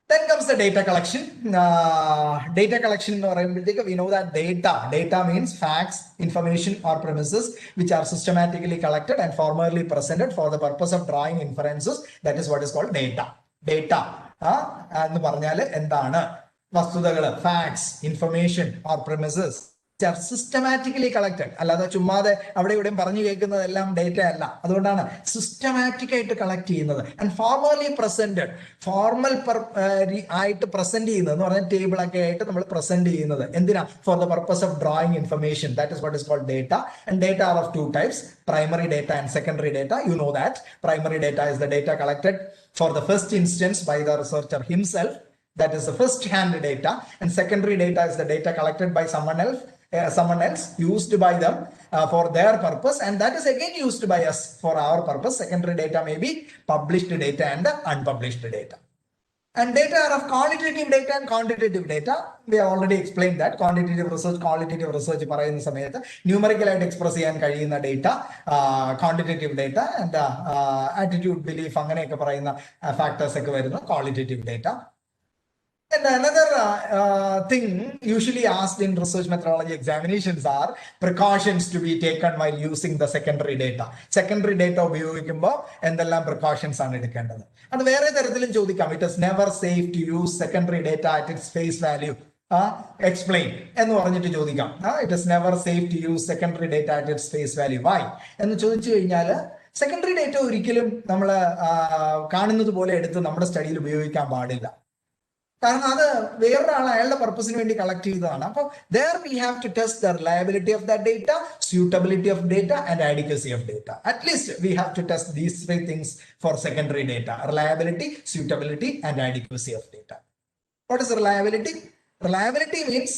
Then comes the data collection. Data collection, we know that data means facts, information, or premises which are systematically collected and formally presented for the purpose of drawing inferences. That is what is called data. Data എന്ന് പറഞ്ഞാൽ എന്താണ്? വസ്തുതകൾ, facts, information, or premises systematically collected. അല്ലാതെ ചുമ്മാതെ അവിടെ ഇവിടെയും പറഞ്ഞു കേൾക്കുന്നതെല്ലാം data അല്ല. അതുകൊണ്ടാണ് സിസ്റ്റമാറ്റിക് ആയിട്ട് കളക്ട് ചെയ്യുന്നത്. ആൻഡ് ഫോർമലി പ്രസന്റഡ്, ഫോർമൽ ആയിട്ട് പ്രസന്റ് ചെയ്യുന്നത് എന്ന് പറഞ്ഞാൽ ടേബിൾ ഒക്കെ ആയിട്ട് നമ്മൾ പ്രസന്റ് ചെയ്യുന്നത് എന്തിനാ? For the purpose of drawing information. That is what is called data. And data are of two types, primary data and secondary data. You know that primary data is the data collected for the first instance by the researcher himself. That is the first hand data. And secondary data is the data collected by someone else, used by them for their purpose, and that is again used by us for our purpose. Secondary data may be published data and unpublished data. And data are of qualitative data and quantitative data. We have already explained that. Qualitative research പറയുന്ന സമയത്ത് numerical ആയിട്ട് express ചെയ്യാൻ കഴിയുന്ന data, quantitative data and attitude, belief, അങ്ങനെയൊക്കെ പറയുന്ന factors ഒക്കെ വരുന്ന qualitative data. And another thing usually asked in research methodology examinations are precautions to be taken while using the secondary data. Secondary data ഉപയോഗിക്കുമ്പോൾ എന്തെല്ലാം precautions ആണ് എടുക്കേണ്ടത്? അത് വേറെ തരത്തിലും ചോദിക്കാം. It is never safe to use secondary data at its face value. Explain എന്ന് പറഞ്ഞിട്ട് ചോദിക്കാം. It is never safe to use secondary data at its face value. Why എന്ന് ചോദിച്ചു കഴിഞ്ഞാൽ സെക്കൻഡറി ഡേറ്റ ഒരിക്കലും നമ്മൾ കാണുന്നത് പോലെ എടുത്ത് നമ്മുടെ സ്റ്റഡിയിൽ ഉപയോഗിക്കാൻ പാടില്ല. കാരണം അത് വേറൊരാൾ അയാളുടെ പർപ്പസിന് വേണ്ടി കളക്ട് ചെയ്തതാണ്. അപ്പോൾ there we have to test the reliability of that data, suitability of data, and adequacy of data. At least we have to test these three things for secondary data: reliability, suitability, and adequacy of data. What is reliability? Reliability means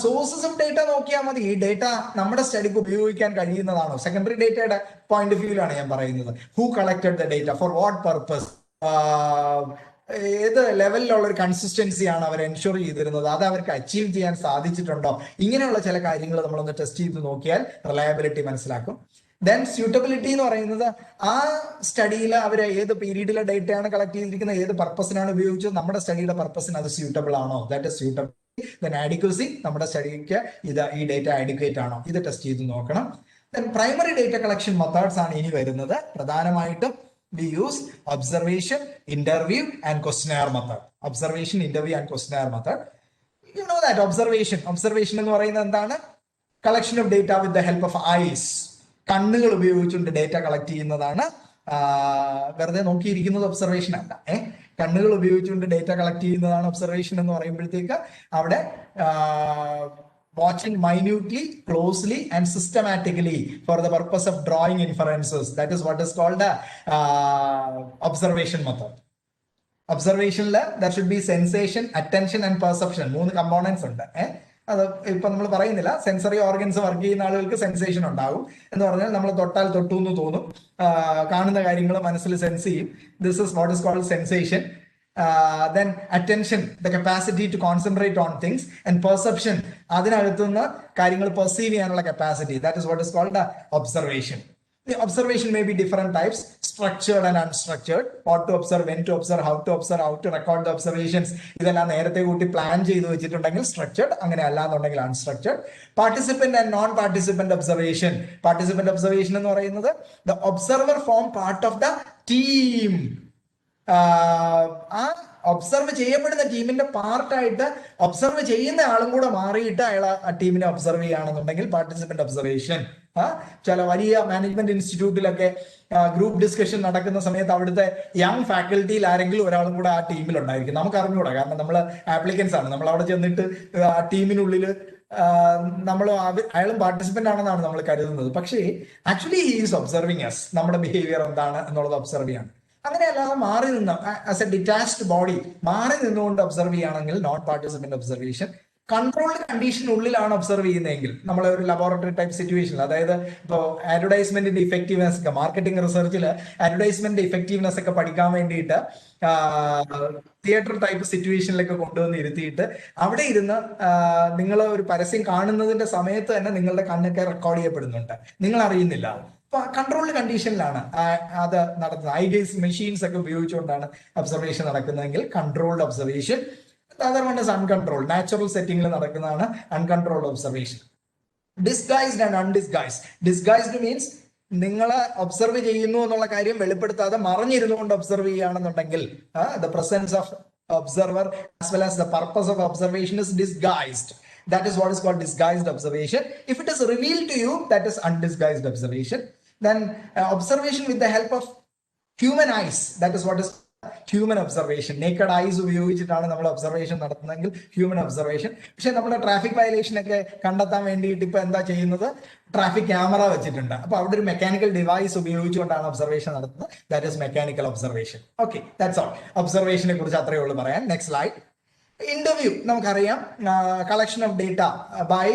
sources of data നോക്കിയാൽ മതി. ഈ data നമ്മുടെ സ്റ്റഡിക്ക് ഉപയോഗിക്കാൻ കഴിയുന്നതാണോ? Secondary ഡേറ്റയുടെ point of വ്യൂവിലാണ് ഞാൻ പറയുന്നത്. Who collected the data, for what purpose, ഏത് ലെവലിലുള്ള ഒരു കൺസിസ്റ്റൻസിയാണ് അവർ എൻഷുർ ചെയ്തിരുന്നത്, അത് അവർക്ക് അച്ചീവ് ചെയ്യാൻ സാധിച്ചിട്ടുണ്ടോ? ഇങ്ങനെയുള്ള ചില കാര്യങ്ങൾ നമ്മളൊന്ന് ടെസ്റ്റ് ചെയ്ത് നോക്കിയാൽ റിലയബിലിറ്റി മനസ്സിലാക്കും. ദെൻ സ്യൂട്ടബിലിറ്റി എന്ന് പറയുന്നത് ആ സ്റ്റഡിയിൽ അവർ ഏത് പീരീഡിലെ ഡേറ്റയാണ് കളക്ട് ചെയ്തിരിക്കുന്നത്, ഏത് പർപ്പസിനാണ് ഉപയോഗിച്ചത്, നമ്മുടെ സ്റ്റഡിയുടെ പർപ്പസിന് അത് സ്യൂട്ടബിൾ ആണോ? That is suitability. Then adequacy, നമ്മുടെ സ്റ്റഡിക്ക് ഈ ഡേറ്റ ആഡിക്വേറ്റ് ആണോ, ഇത് ടെസ്റ്റ് ചെയ്ത് നോക്കണം. Then primary data collection methods ആണ് ഇനി വരുന്നത്. പ്രധാനമായിട്ടും we use observation, interview, and questionnaire method. Observation, interview, and questionnaire method. You know that observation എന്ന് പറയുന്നത് എന്താണ്? Collection of data with the help of eyes. കണ്ണുകൾ ഉപയോഗിച്ചുകൊണ്ട് ഡേറ്റ കളക്ട് ചെയ്യുന്നതാണ്. വെറുതെ നോക്കിയിരിക്കുന്നത് ഒബ്സർവേഷൻ അല്ല. കണ്ണുകൾ ഉപയോഗിച്ചുകൊണ്ട് ഡേറ്റ കളക്ട് ചെയ്യുന്നതാണ് ഒബ്സർവേഷൻ എന്ന് പറയുമ്പോഴത്തേക്ക് അവിടെ watching minutely, closely, and systematically for the purpose of drawing inferences. That is what is called the observation method. Observation, there should be sensation, attention, and perception. 3 components ഉണ്ട്. അത് ഇപ്പൊ നമ്മൾ പറയുന്നില്ല. Sensory organs work ചെയ്യുന്ന ആളുകൾക്ക് sensation ഉണ്ടാകും എന്ന് പറഞ്ഞാൽ നമ്മൾ തൊട്ടാൽ തൊട്ടു എന്ന് തോന്നും, കാണുന്ന കാര്യങ്ങൾ മനസ്സിൽ സെൻസ് ചെയ്യും. This is what is called sensation. Then attention, the capacity to concentrate on things, and perception, അതിനകത്തുനിന്ന് കാര്യങ്ങൾ പെർസീവ് ചെയ്യാനുള്ള capacity. That is what is called observation. The observation may be different types: structured and unstructured. What to observe, when to observe, how to record the observations. ഇതെല്ലാം നേരത്തെ കൂട്ടി plan ചെയ്ത് വെച്ചിട്ടുണ്ടെങ്കിൽ structured, അങ്ങനെ അല്ലാന്നുണ്ടെങ്കിൽ unstructured. Participant and non participant observation. Participant observation എന്ന് പറയുന്നത് the observer form part of the team. ആ ഒബ്സർവ് ചെയ്യപ്പെടുന്ന ടീമിന്റെ പാർട്ടായിട്ട് ഒബ്സർവ് ചെയ്യുന്ന ആളും കൂടെ മാറിയിട്ട് അയാൾ ആ ടീമിനെ ഒബ്സർവ് ചെയ്യുകയാണെന്നുണ്ടെങ്കിൽ പാർട്ടിസിപ്പന്റ് ഒബ്സർവേഷൻ. ചില വലിയ മാനേജ്മെന്റ് ഇൻസ്റ്റിറ്റ്യൂട്ടിലൊക്കെ ഗ്രൂപ്പ് ഡിസ്കഷൻ നടക്കുന്ന സമയത്ത് അവിടുത്തെ യങ് ഫാക്കൽറ്റിയിൽ ആരെങ്കിലും ഒരാളും കൂടെ ആ ടീമിൽ ഉണ്ടായിരിക്കും. നമുക്ക് അറിഞ്ഞുകൂടാ, കാരണം നമ്മൾ ആപ്ലിക്കൻസ് ആണ്. നമ്മൾ അവിടെ ചെന്നിട്ട് ആ ടീമിനുള്ളിൽ അയാളും പാർട്ടിസിപ്പന്റ് ആണെന്നാണ് നമ്മൾ കരുതുന്നത്. പക്ഷേ actually he is observing us. നമ്മുടെ ബിഹേവിയർ എന്താണ് എന്നുള്ളത് ഒബ്സർവ് ചെയ്യാണ്. അങ്ങനെയല്ലാതെ മാറി നിന്ന് ആസ് എ ഡിറ്റാച്ച്ഡ് ബോഡി മാറി നിന്നുകൊണ്ട് ഒബ്സർവ് ചെയ്യുകയാണെങ്കിൽ നോൺ പാർട്ടിസിപ്പന്റ് ഒബ്സർവേഷൻ. കൺട്രോൾഡ് കണ്ടീഷനുള്ളിലാണ് ഒബ്സർവ് ചെയ്യുന്നതെങ്കിൽ, നമ്മളെ ഒരു ലബോറട്ടറി ടൈപ്പ് സിറ്റുവേഷനിൽ, അതായത് ഇപ്പോൾ അഡ്വർടൈസ്മെന്റിന്റെ ഇഫക്റ്റീവ്നെസ് ഒക്കെ, മാർക്കറ്റിംഗ് റിസർച്ചിൽ അഡ്വർടൈസ്മെന്റ് ഇഫക്റ്റീവ്നെസ് ഒക്കെ പഠിക്കാൻ വേണ്ടിയിട്ട് തിയേറ്റർ ടൈപ്പ് സിറ്റുവേഷനിലൊക്കെ കൊണ്ടുവന്ന് ഇരുത്തിയിട്ട് അവിടെ ഇരുന്ന് നിങ്ങൾ ഒരു പരസ്യം കാണുന്നതിന്റെ സമയത്ത് തന്നെ നിങ്ങളുടെ കണ്ണൊക്കെ റെക്കോർഡ് ചെയ്യപ്പെടുന്നുണ്ട്, നിങ്ങൾ അറിയുന്നില്ല. കൺട്രോൾഡ് കണ്ടീഷനിലാണ് അത് നടത്തുന്നത്. ഐ ഗേസ് മെഷീൻസ് ഒക്കെ ഉപയോഗിച്ചുകൊണ്ടാണ് ഒബ്സർവേഷൻ നടക്കുന്നതെങ്കിൽ controlled observation. Other one is uncontrolled, natural സെറ്റിംഗിൽ നടക്കുന്നതാണ് uncontrolled observation. Disguised and undisguised. Disguised means നിങ്ങൾ ഒബ്സർവ് ചെയ്യുന്നു എന്നുള്ള കാര്യം വെളിപ്പെടുത്താതെ മറിഞ്ഞിരുന്നു കൊണ്ട് ഒബ്സർവ് ചെയ്യുകയാണെന്നുണ്ടെങ്കിൽ the presence of observer as well as the purpose of observation is disguised. That is what is called disguised observation. If it is revealed to you, that is undisguised observation. Then observation with the help of human eyes, that is what is human observation. Naked ice ഉപയോഗിച്ചിട്ടാണ് നമ്മൾ observation നടത്തുന്നതെങ്കിൽ human observation. പക്ഷെ നമ്മൾ traffic violation ഒക്കെ കണ്ടെത്താൻ വേണ്ടിയിട്ട് ഇപ്പൊ എന്താ ചെയ്യുന്നത്, ട്രാഫിക് ക്യാമറ വെച്ചിട്ടുണ്ട്. അപ്പൊ അവിടെ ഒരു മെക്കാനിക്കൽ ഡിവൈസ് ഉപയോഗിച്ചുകൊണ്ടാണ് ഒബ്സർവേഷൻ നടത്തുന്നത്. That is mechanical observation. Okay, that's all. ഒബ്സർവേഷനെ കുറിച്ച് അത്രയേ ഉള്ളൂ പറയാൻ. Next slide. ഇന്റർവ്യൂ നമുക്കറിയാം, collection of data by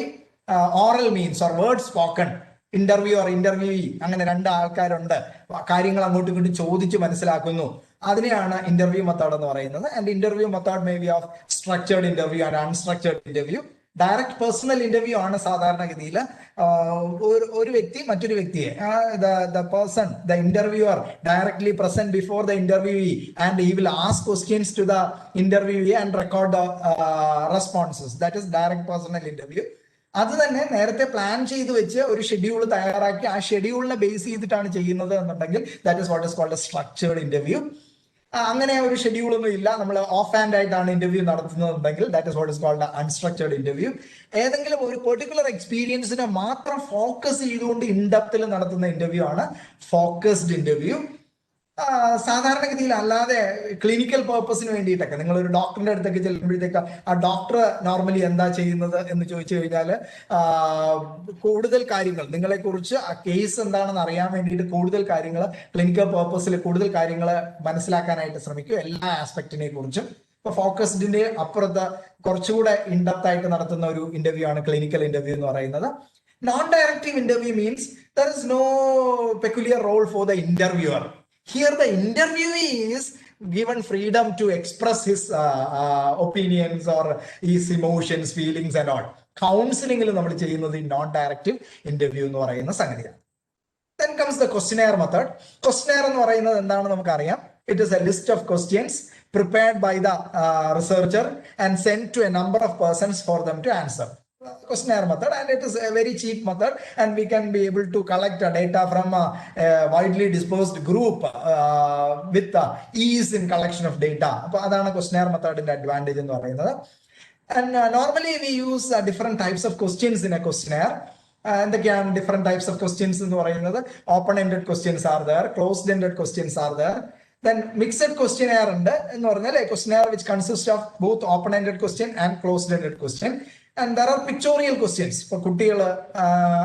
oral means or word spoken. Interview or interviewee, അങ്ങനെ രണ്ട് ആൾക്കാരുണ്ട്, കാര്യങ്ങൾ അങ്ങോട്ടും ഇങ്ങോട്ടും ചോദിച്ച് മനസ്സിലാക്കുന്നു. അതിനെയാണ് ഇന്റർവ്യൂ മെത്തേഡ് എന്ന് പറയുന്നത്. And interview method may be of structured interview and unstructured interview. Direct personal interview ആണ് സാധാരണഗതിയിൽ. ഒരു വ്യക്തി മറ്റൊരു വ്യക്തിയെ, the person, the interviewer directly present before the interviewee and he will ask questions to the interviewee and record the responses. That is direct personal interview. അത് തന്നെ നേരത്തെ plan ചെയ്ത് വെച്ച് ഒരു ഷെഡ്യൂൾ തയ്യാറാക്കി ആ ഷെഡ്യൂളിനെ ബേസ് ചെയ്തിട്ടാണ് ചെയ്യുന്നത് എന്നുണ്ടെങ്കിൽ that is what is called a structured interview. അങ്ങനെ ഒരു ഷെഡ്യൂൾ ഒന്നും ഇല്ല, നമ്മൾ ഓഫ് ഹാൻഡ് ആയിട്ടാണ് ഇന്റർവ്യൂ നടത്തുന്നതെങ്കിൽ that is what is called unstructured interview. ഏതെങ്കിലും ഒരു പെർട്ടിക്കുലർ എക്സ്പീരിയൻസിനെ മാത്രം ഫോക്കസ് ചെയ്തുകൊണ്ട് ഇൻഡെപ്തിൽ നടത്തുന്ന ഇന്റർവ്യൂ ആണ് ഫോക്കസ്ഡ് ഇന്റർവ്യൂ. സാധാരണഗതിയിൽ അല്ലാതെ ക്ലിനിക്കൽ പേർപ്പസിന് വേണ്ടിയിട്ടൊക്കെ നിങ്ങൾ ഒരു ഡോക്ടറിന്റെ അടുത്തൊക്കെ ചെല്ലുമ്പോഴത്തേക്ക് ആ ഡോക്ടർ നോർമലി എന്താ ചെയ്യുന്നത് എന്ന് ചോദിച്ചു കഴിഞ്ഞാൽ കൂടുതൽ കാര്യങ്ങൾ നിങ്ങളെ കുറിച്ച്, ആ കേസ് എന്താണെന്ന് അറിയാൻ വേണ്ടിയിട്ട് കൂടുതൽ കാര്യങ്ങൾ, ക്ലിനിക്കൽ പേർപ്പസിൽ കൂടുതൽ കാര്യങ്ങൾ മനസ്സിലാക്കാനായിട്ട് ശ്രമിക്കും, എല്ലാ ആസ്പെക്റ്റിനെ കുറിച്ചും. ഇപ്പൊ ഫോക്കസ്ഡിന്റെ അപ്പുറത്ത് കുറച്ചുകൂടെ ഇൻഡെപ്ത് ആയിട്ട് നടത്തുന്ന ഒരു ഇന്റർവ്യൂ ആണ് ക്ലിനിക്കൽ ഇന്റർവ്യൂ എന്ന് പറയുന്നത്. Non directive interview means there is no peculiar role for the interviewer. Here the interviewee is given freedom to express his opinions or his emotions, feelings and all. കൗൺസിലിംഗിൽ നമ്മൾ ചെയ്യുന്നത് ഈ non directive interview എന്ന് പറയുന്ന സംഗതിയാണ്. Then comes the questionnaire method. Questionnaire എന്ന് പറയുന്നത് എന്താണെന്ന് നമുക്കറിയാം. It is a list of questions prepared by the researcher and sent to a number of persons for them to answer. Questionnaire method, and it is a very cheap method, and we can be able to collect data from a widely dispersed group with ease in collection of data. അപ്പോൾ അതാണ് questionnaire methodന്റെ advantage എന്ന് പറയുന്നത്. And normally we use different types of questions in a questionnaire. എന്തൊക്കെയാണ് different types of questions എന്ന് പറയുന്നത്? Open ended questions are there, closed ended questions are there. Then mixed questionnaire ഉണ്ട് എന്ന് പറഞ്ഞാൽ a questionnaire which consists of both open ended question and closed ended question. And there are pictorial questions. ഇപ്പൊ കുട്ടികൾ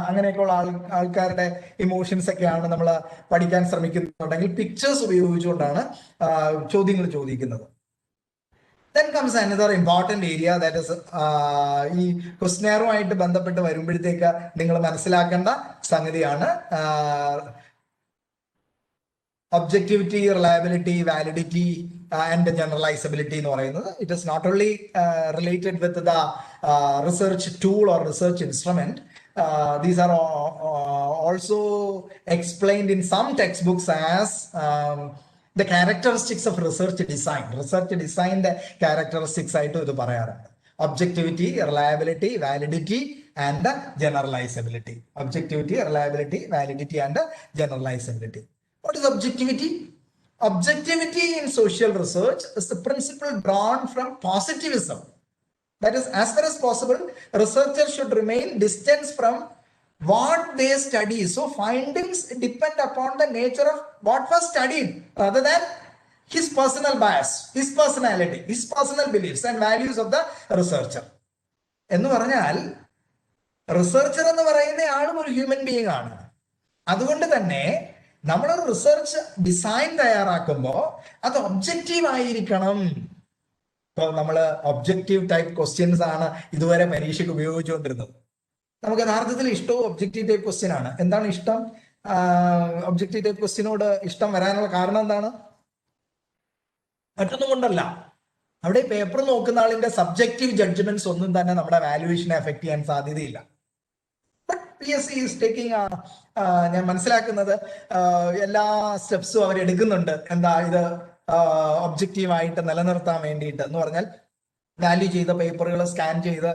അങ്ങനെയൊക്കെയുള്ള ആൾക്കാരുടെ emotions ഒക്കെയാണ് നമ്മൾ പഠിക്കാൻ ശ്രമിക്കുന്നുണ്ടെങ്കിൽ പിക്ചേഴ്സ് ഉപയോഗിച്ചുകൊണ്ടാണ് ചോദ്യങ്ങൾ ചോദിക്കുന്നത്. Then comes another important area, that is ഈ ക്വസ്റ്റ്യനെയറുമായിട്ട് ബന്ധപ്പെട്ട് വരുമ്പോഴത്തേക്ക് നിങ്ങൾ മനസ്സിലാക്കേണ്ട സംഗതിയാണ് objectivity, reliability, validity and generalizability എന്ന് പറയുന്നത്. It is not only related with the research tool or research instrument. These are also explained in some textbooks as the characteristics of research design. Research design the characteristics ആയിട്ട് ഇത് പറയാറുണ്ട്. Objectivity, reliability, validity and generalizability. Objectivity, reliability, validity and generalizability. What is objectivity? Objectivity in social research is the principle drawn from positivism. That is, as far as possible, researchers should remain distant from what they study. So findings depend upon the nature of what was studied rather than his personal bias, his personality, his personal beliefs and values of the researcher. എന്ന് പറഞ്ഞാൽ researcher എന്ന് പറയുന്ന ആളും ഒരു human being ആണ്. അതുകൊണ്ട് തന്നെ നമ്മളൊരു റിസർച്ച് ഡിസൈൻ തയ്യാറാക്കുമ്പോൾ അത് ഒബ്ജക്റ്റീവ് ആയിരിക്കണം. ഇപ്പൊ നമ്മൾ ഒബ്ജക്റ്റീവ് ടൈപ്പ് ക്വസ്റ്റ്യൻസ് ആണ് ഇതുവരെ പരീക്ഷയ്ക്ക് ഉപയോഗിച്ചുകൊണ്ടിരുന്നത്. നമുക്ക് യഥാർത്ഥത്തിൽ ഇഷ്ടവും ഒബ്ജക്റ്റീവ് ടൈപ്പ് ക്വസ്റ്റ്യൻ ആണ്. എന്താണ് ഇഷ്ടം? ഒബ്ജക്റ്റീവ് ടൈപ്പ് ക്വസ്റ്റ്യനോട് ഇഷ്ടം വരാനുള്ള കാരണം എന്താണ്? മറ്റൊന്നും കൊണ്ടല്ല, അവിടെ പേപ്പർ നോക്കുന്ന ആളിന്റെ സബ്ജക്റ്റീവ് ജഡ്ജ്മെന്റ്സ് ഒന്നും തന്നെ നമ്മുടെ വാല്യുവേഷനെ എഫക്ട് ചെയ്യാൻ സാധ്യതയില്ല. PSC ഈസ് ടേക്കിംഗ്, ഞാൻ മനസ്സിലാക്കുന്നത് എല്ലാ സ്റ്റെപ്സും അവർ എടുക്കുന്നുണ്ട്. എന്താ ഇത് ഒബ്ജക്റ്റീവായിട്ട് നിലനിർത്താൻ വേണ്ടിയിട്ട് എന്ന് പറഞ്ഞാൽ വാല്യൂ ചെയ്ത പേപ്പറുകൾ സ്കാൻ ചെയ്ത്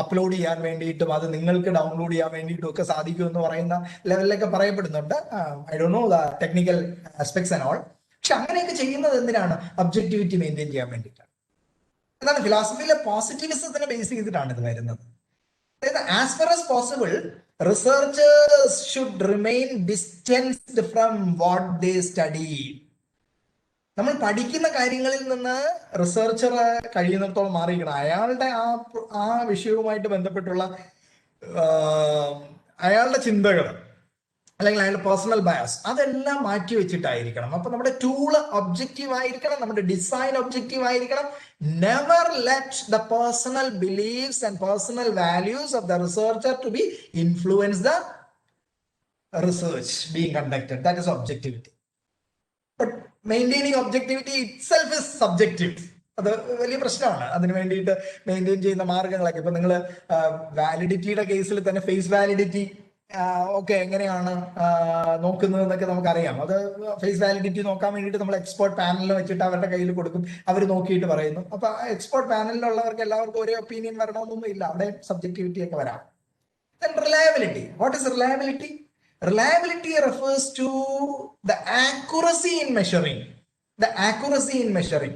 അപ്ലോഡ് ചെയ്യാൻ വേണ്ടിയിട്ടും അത് നിങ്ങൾക്ക് ഡൗൺലോഡ് ചെയ്യാൻ വേണ്ടിയിട്ടും ഒക്കെ സാധിക്കും എന്ന് പറയുന്ന ലെവലിലൊക്കെ പറയപ്പെടുന്നുണ്ട്. I don't know the technical aspects and all. പക്ഷെ അങ്ങനെയൊക്കെ ചെയ്യുന്നത് എന്തിനാണ്? ഒബ്ജക്ടിവിറ്റി മെയിൻറ്റെയിൻ ചെയ്യാൻ വേണ്ടിയിട്ടാണ്. എന്താണ് ഫിലോസഫിയിലെ പോസിറ്റിവിസത്തിനെ ബേസ് ചെയ്തിട്ടാണ് ഇത് വരുന്നത്. അതായത് as far as possible researchers should remain distanced from what they study. നമ്മൾ പഠിക്കുന്ന കാര്യങ്ങളിൽ നിന്ന് റിസർച്ചർ കഴിയുന്നിടത്തോളം മാറിയിരിക്കണം. അയാളുടെ ആ വിഷയവുമായിട്ട് ബന്ധപ്പെട്ടുള്ള അയാളുടെ ചിന്തകൾ അല്ലെങ്കിൽ അയാളുടെ പേഴ്സണൽ ബയസ് അതെല്ലാം മാറ്റി വെച്ചിട്ടായിരിക്കണം. അപ്പൊ നമ്മുടെ ടൂള് ഒബ്ജക്റ്റീവ് ആയിരിക്കണം, നമ്മുടെ ഡിസൈൻ ഒബ്ജക്റ്റീവ് ആയിരിക്കണം. Never let the personal beliefs and personal values of the researcher to be influence the research being conducted. That is objectivity. But maintaining objectivity itself is subjective. അത് വലിയ പ്രശ്നമാണ്. അതിന് വേണ്ടിയിട്ട് maintain ചെയ്യുന്ന മാർഗങ്ങളൊക്കെ ഇപ്പൊ നിങ്ങൾ വാലിഡിറ്റിയുടെ കേസിൽ തന്നെ ഫേസ് വാലിഡിറ്റി ഒക്കെ എങ്ങനെയാണ് നോക്കുന്നത് എന്നൊക്കെ നമുക്കറിയാം. അത് ഫേസ് വാലിഡിറ്റി നോക്കാൻ വേണ്ടിയിട്ട് നമ്മൾ എക്സ്പേർട്ട് പാനലിൽ വെച്ചിട്ട് അവരുടെ കയ്യിൽ കൊടുക്കും, അവർ നോക്കിയിട്ട് പറയുന്നു. അപ്പൊ എക്സ്പേർട്ട് പാനലിലുള്ളവർക്ക് എല്ലാവർക്കും ഒരേ ഒപ്പീനിയൻ വരണമെന്നൊന്നും ഇല്ല, അവിടെ സബ്ജക്ടിവിറ്റി ഒക്കെ വരാം. Reliability. What is reliability? Reliability refers to the accuracy in measuring. The accuracy in measuring.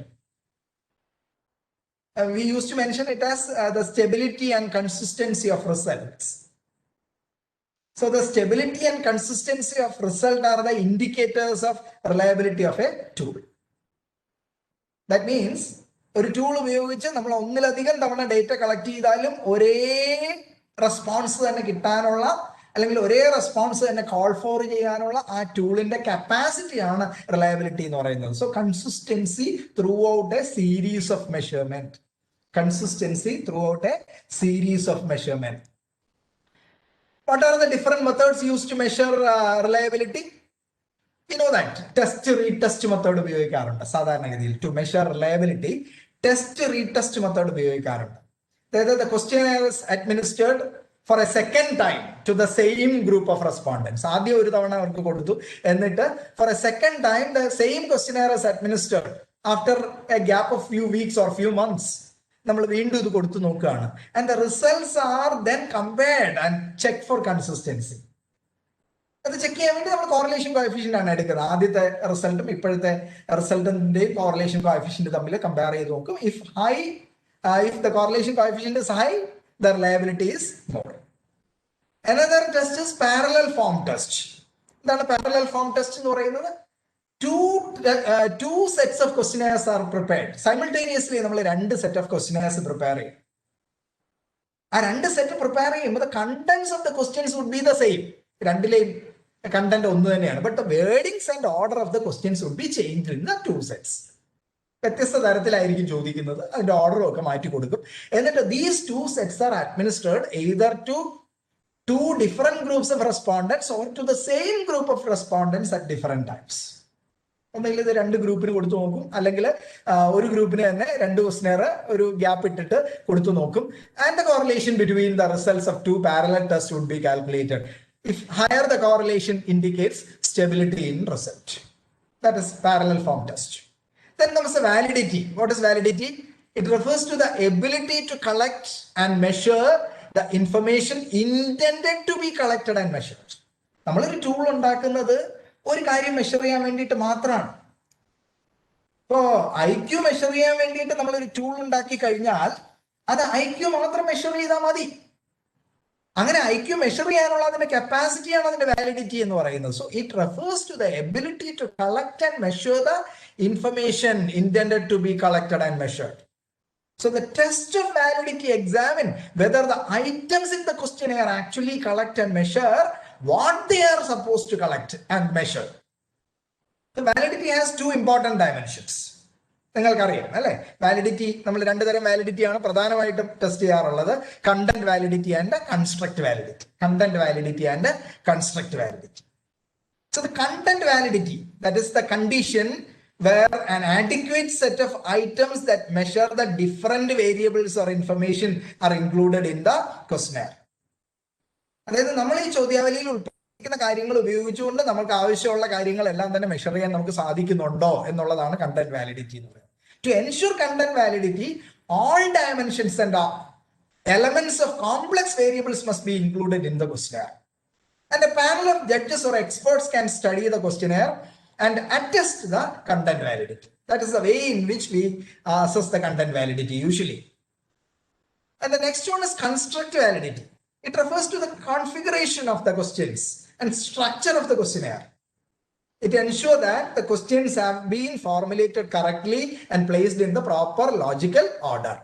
We used to mention it as the stability and consistency of results. So the stability and consistency of result are the indicators of reliability of a tool. That means ഒരു tool ഉപയോഗിച്ച് നമ്മൾ ഒന്നിലധികം തവണ data collect ചെയ്താലും ഒരേ response തന്നെ കിട്ടാനുള്ള അല്ലെങ്കിൽ ഒരേ റെസ്പോൺസ് തന്നെ കോൾ ഫോർ ചെയ്യാനുള്ള ആ ടൂളിന്റെ കപ്പാസിറ്റിയാണ് റിലയബിലിറ്റി എന്ന് പറയുന്നത്. So consistency throughout a series of measurement. Consistency throughout a series of measurement. What are the different methods used to measure reliability? You know that test retest method ഉപയോഗിക്കാറുണ്ട് സാധാരണഗതിയിൽ. To measure reliability test retest method ഉപയോഗിക്കാറുണ്ട്. അതായത് the question is administered for a second time to the same group of respondents. ആദ്യം ഒരു തവണ അവർക്ക് കൊടുത്തു, എന്നിട്ട് for a second time the same questionnaire is administered after a gap of few weeks or few months. നമ്മൾ വീണ്ടും ഇത് കൊടുത്തു നോക്കുകയാണ്. And the results are then compared and checked for consistency. അത് ചെക്ക് ചെയ്യാൻ വേണ്ടി നമ്മൾ കോറിലേഷൻ കോഎഫിഷ്യന്റ് ആണ് എടുക്കുന്നത്. ആദ്യത്തെ റിസൾട്ടും ഇപ്പോഴത്തെ റിസൾട്ടിന്റെയും കോറിലേഷൻ കോഎഫിഷ്യന്റ് തമ്മിൽ കമ്പയർ ചെയ്ത് നോക്കും. If the correlation coefficient is high, the reliability is more. Another test is parallel form test. എന്താണ് parallel form test എന്ന് പറയുന്നത്? Two sets of questionnaires are prepared. Simultaneously നമ്മൾ രണ്ട് സെറ്റ് ഓഫ് questionnaires പ്രിപ്പയർ ചെയ്യും. ആ രണ്ട് സെറ്റ് പ്രിപ്പയർ ചെയ്യുമ്പോൾ the contents of the questions would be the same. രണ്ടിലെയും കണ്ടന്റ് ഒന്ന് തന്നെയാണ്. But the wordings and order of the questions would be changed in the two sets. വ്യത്യസ്ത തരത്തിലായിരിക്കും ചോദിക്കുന്നത്, അതിന്റെ ഓർഡറും ഒക്കെ മാറ്റി കൊടുക്കും. എന്നിട്ട് these two sets are administered either to two different groups of respondents or to the same group of respondents at different times. ഒന്നെങ്കിൽ ഇത് രണ്ട് ഗ്രൂപ്പിന് കൊടുത്തു നോക്കും, അല്ലെങ്കിൽ ഒരു ഗ്രൂപ്പിന് തന്നെ രണ്ട് ക്വസ്റ്റ്യനെയർ ഒരു ഗ്യാപ്പ് ഇട്ടിട്ട് കൊടുത്തു നോക്കും. And the correlation between the results of two parallel test would be calculated. If higher the correlation indicates stability in result. That is parallel form test. Then comes the validity. What is validity? It refers to the ability to collect and measure the information intended to be collected and measured. നമ്മളൊരു tool ഉണ്ടാക്കുന്നത് ഒരു കാര്യം measure ചെയ്യാൻ വേണ്ടിയിട്ട് മാത്രമാണ്. ഇപ്പോ IQ measure ചെയ്യാൻ വേണ്ടിയിട്ട് നമ്മളൊരു ടൂൾ ഉണ്ടാക്കി കഴിഞ്ഞാൽ അത് IQ മാത്രം മെഷർ ചെയ്താൽ മതി. അങ്ങനെ IQ മെഷർ ചെയ്യാനുള്ള അതിന്റെ കപ്പാസിറ്റിയാണ് അതിന്റെ വാലിഡിറ്റി എന്ന് പറയുന്നത്. So it refers to the ability to collect and measure the information intended to be collected and measured. So the test of validity examine whether the items in the questionnaire actually collect and measure what they are supposed to collect and measure. The validity has two important dimensions. നിങ്ങൾക്കറിയാം അല്ലെ, validity നമ്മൾ രണ്ടു തരം validity ആണ് പ്രധാനമായിട്ടും test ചെയ്യാറുള്ളത്. Content validity and construct validity. Content validity and construct validity. So the content validity, that is the condition where an adequate set of items that measure the different variables or information are included in the questionnaire. അതായത് നമ്മൾ ഈ ചോദ്യാവലിയിൽ ഉൾപ്പെടുത്തിയിരിക്കുന്ന കാര്യങ്ങൾ ഉപയോഗിച്ചുകൊണ്ട് നമുക്ക് ആവശ്യമുള്ള കാര്യങ്ങളെല്ലാം തന്നെ measure ചെയ്യാൻ നമുക്ക് സാധിക്കുന്നുണ്ടോ എന്നുള്ളതാണ് കണ്ടന്റ് വാലിഡിറ്റി എന്ന് പറയുന്നത്. To ensure content validity, all dimensions and elements of complex variables must be included in the questionnaire. And a panel of judges or experts can study the questionnaire and attest the content validity. That is the way in which we assess the content validity usually. And the next one is construct validity. It refers to the configuration of the questions and structure of the questionnaire. It ensures that the questions have been formulated correctly and placed in the proper logical order.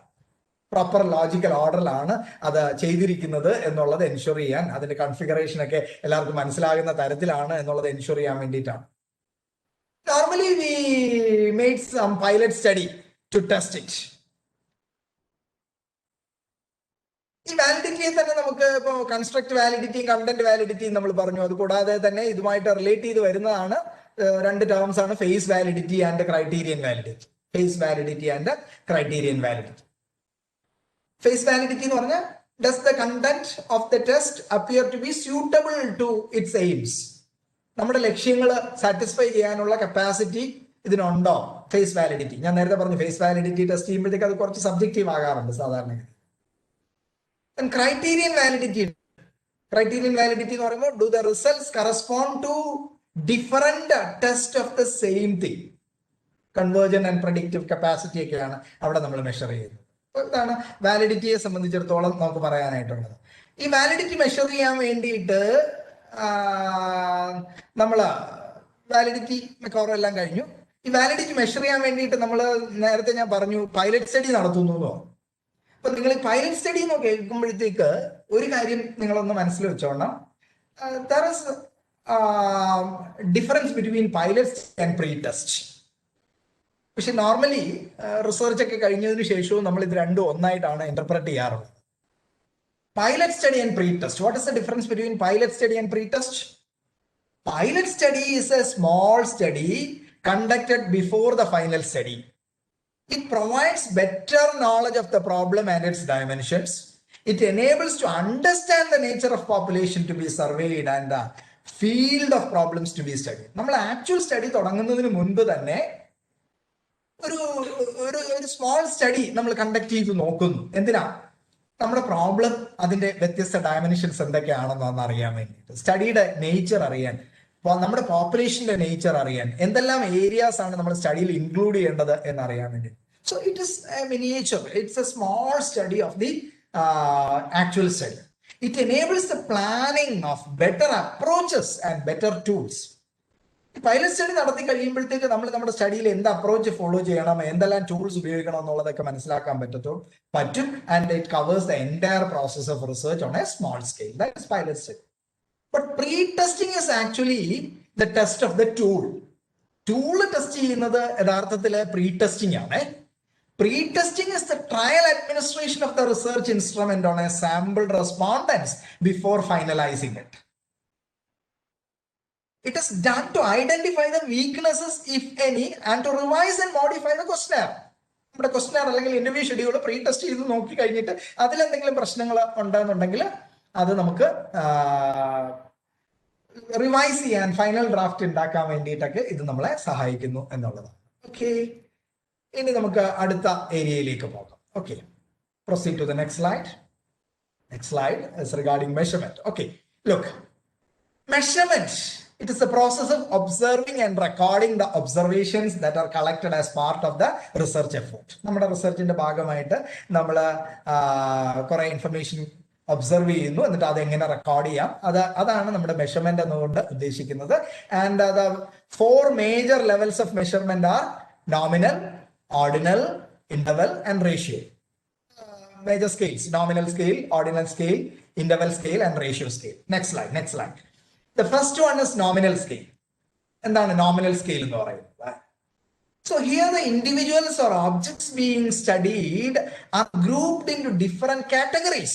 Proper logical ഓർഡറിലാണ് അത് ചെയ്തിരിക്കുന്നത് എന്നുള്ളത് ensure ചെയ്യാൻ, അതിന്റെ configuration ഒക്കെ എല്ലാവർക്കും മനസ്സിലാകുന്ന തരത്തിലാണ് എന്നുള്ളത് എൻഷുർ ചെയ്യാൻ വേണ്ടിയിട്ടാണ്. Normally we made some pilot study to test it. ഈ വാലിഡിറ്റിയെ തന്നെ നമുക്ക് ഇപ്പോൾ കൺസ്ട്രക്ട് വാലിഡിറ്റിയും കണ്ടന്റ് വാലിഡിറ്റിയും നമ്മൾ പറഞ്ഞു. അത് കൂടാതെ തന്നെ ഇതുമായിട്ട് റിലേറ്റ് ചെയ്ത് വരുന്നതാണ് രണ്ട് ടേംസ് ആണ് face validity and criterion validity. Face validity and criterion validity. Face validity എന്ന് പറഞ്ഞാൽ does the content of the test appear to be suitable to its aims. നമ്മുടെ ലക്ഷ്യങ്ങൾ സാറ്റിസ്ഫൈ ചെയ്യാനുള്ള കപ്പാസിറ്റി ഇതിനുണ്ടോ? Face validity. ഞാൻ നേരത്തെ പറഞ്ഞു ഫേസ് വാലിഡിറ്റി ടെസ്റ്റ് ചെയ്യുമ്പോഴത്തേക്ക് അത് കുറച്ച് സബ്ജക്റ്റീവ് ആകാറുണ്ട് സാധാരണ. Criterion validity. ക്രൈറ്റീരിയൻ വാലിഡിറ്റി എന്ന് പറയുമ്പോൾ do the results correspond to different test of the same thing. Convergent and predictive capacity ഒക്കെയാണ് അവിടെ നമ്മൾ മെഷർ ചെയ്യുന്നത്. ഇതാണ് വാലിഡിറ്റിയെ സംബന്ധിച്ചിടത്തോളം നമുക്ക് പറയാനായിട്ടുള്ളത്. ഈ വാലിഡിറ്റി മെഷർ ചെയ്യാൻ വേണ്ടിയിട്ട് നമ്മൾ വാലിഡിറ്റി മിക്കവാറും എല്ലാം കഴിഞ്ഞു. ഈ വാലിഡിറ്റി മെഷർ ചെയ്യാൻ വേണ്ടിയിട്ട് നമ്മൾ നേരത്തെ ഞാൻ പറഞ്ഞു പൈലറ്റ് സ്റ്റഡി നടത്തുന്നു എന്ന് പറഞ്ഞു. അപ്പൊ നിങ്ങൾ ഈ പൈലറ്റ് സ്റ്റഡി എന്ന് കേൾക്കുമ്പോഴത്തേക്ക് ഒരു കാര്യം നിങ്ങളൊന്ന് മനസ്സിൽ വെച്ചോണം. There is difference between pilot and pre test. പക്ഷെ നോർമലി റിസർച്ച് ഒക്കെ കഴിഞ്ഞതിന് ശേഷവും നമ്മൾ ഇത് രണ്ടും ഒന്നായിട്ടാണ് ഇന്റർപ്രറ്റ് ചെയ്യാറുള്ളത്. Pilot study and pre test. What is the difference between pilot study and pre test? Pilot study is a small study conducted before the final study. It provides better knowledge of the problem and its dimensions. It enables to understand the nature of population to be surveyed and the field of problems to be studied. നമ്മൾ actual study തുടങ്ങുന്നതിന് മുൻപ് തന്നെ ഒരു small study നമ്മൾ conduct ചെയ്ത് നോക്കുന്നു. എന്തിനാ? നമ്മുടെ പ്രോബ്ലം അതിന്റെ വ്യത്യസ്ത ഡയമെൻഷൻസ് എന്തൊക്കെയാണെന്ന് അറിയാൻ വേണ്ടിയിട്ട്, സ്റ്റഡിയുടെ നേച്ചർ അറിയാൻ, നമ്മുടെ പോപ്പുലേഷന്റെ നേച്ചർ അറിയാൻ, എന്തെല്ലാം ഏരിയാസ് ആണ് നമ്മൾ സ്റ്റഡിയിൽ ഇൻക്ലൂഡ് ചെയ്യേണ്ടത് എന്നറിയാൻ വേണ്ടി. So it is A miniature, it's A small study of the actual study. It enables the planning of better approaches and better tools. Pilot study നടത്തി കഴിയുമ്പോഴത്തേക്ക് നമ്മൾ നമ്മുടെ സ്റ്റഡിയിൽ എന്ത് അപ്രോച്ച് ഫോളോ ചെയ്യണം, എന്തെല്ലാം ടൂൾസ് ഉപയോഗിക്കണം എന്നുള്ളതൊക്കെ മനസ്സിലാക്കാൻ പറ്റും. And it covers the entire process of research on a small scale. That is pilot study. But pre testing is actually the test of the tool. Tool test ചെയ്യുന്നത് യഥാർത്ഥത്തിൽ pre testing ആണ്. Pre testing is the trial administration of the research instrument on a sample respondents before finalising it. It is done to identify the weaknesses, if any, and to revise and modify the questionnaire. നമ്മുടെ question അല്ലെങ്കിൽ interview schedule pre test ചെയ്ത് നോക്കി കഴിഞ്ഞിട്ട് അതിലെന്തെങ്കിലും പ്രശ്നങ്ങൾ ഉണ്ടെന്നുണ്ടെങ്കിൽ അത് നമുക്ക് റിവൈസ് ചെയ്യാൻ, ഫൈനൽ ഡ്രാഫ്റ്റ് ഉണ്ടാക്കാൻ വേണ്ടിയിട്ടൊക്കെ ഇത് നമ്മളെ സഹായിക്കുന്നു എന്നുള്ളതാണ്. ഓക്കെ, ഇനി നമുക്ക് അടുത്ത ഏരിയയിലേക്ക് പോകാം. Okay, proceed to the next slide. Next slide is regarding measurement. Okay, look, measurement, it is the process of observing and recording the observations that are collected as part of the research effort. നമ്മുടെ റിസർച്ചിന്റെ ഭാഗമായിട്ട് നമ്മൾ കുറെ information observe ചെയ്യുന്നു, എന്നിട്ട് അത് എങ്ങനെ record ചെയ്യാം, അതാണ് നമ്മുടെ മെഷർമെന്റ് എന്നുകൊണ്ട് ഉദ്ദേശിക്കുന്നത്. And the 4 major levels of measurement are nominal, ordinal, interval and ratio. Major scales: nominal scale, ordinal scale, interval scale and ratio scale. Next slide. The first one is nominal scale. എന്താണ് nominal scale എന്ന് പറയുന്നത്? So here the individuals or objects being studied are grouped into different categories,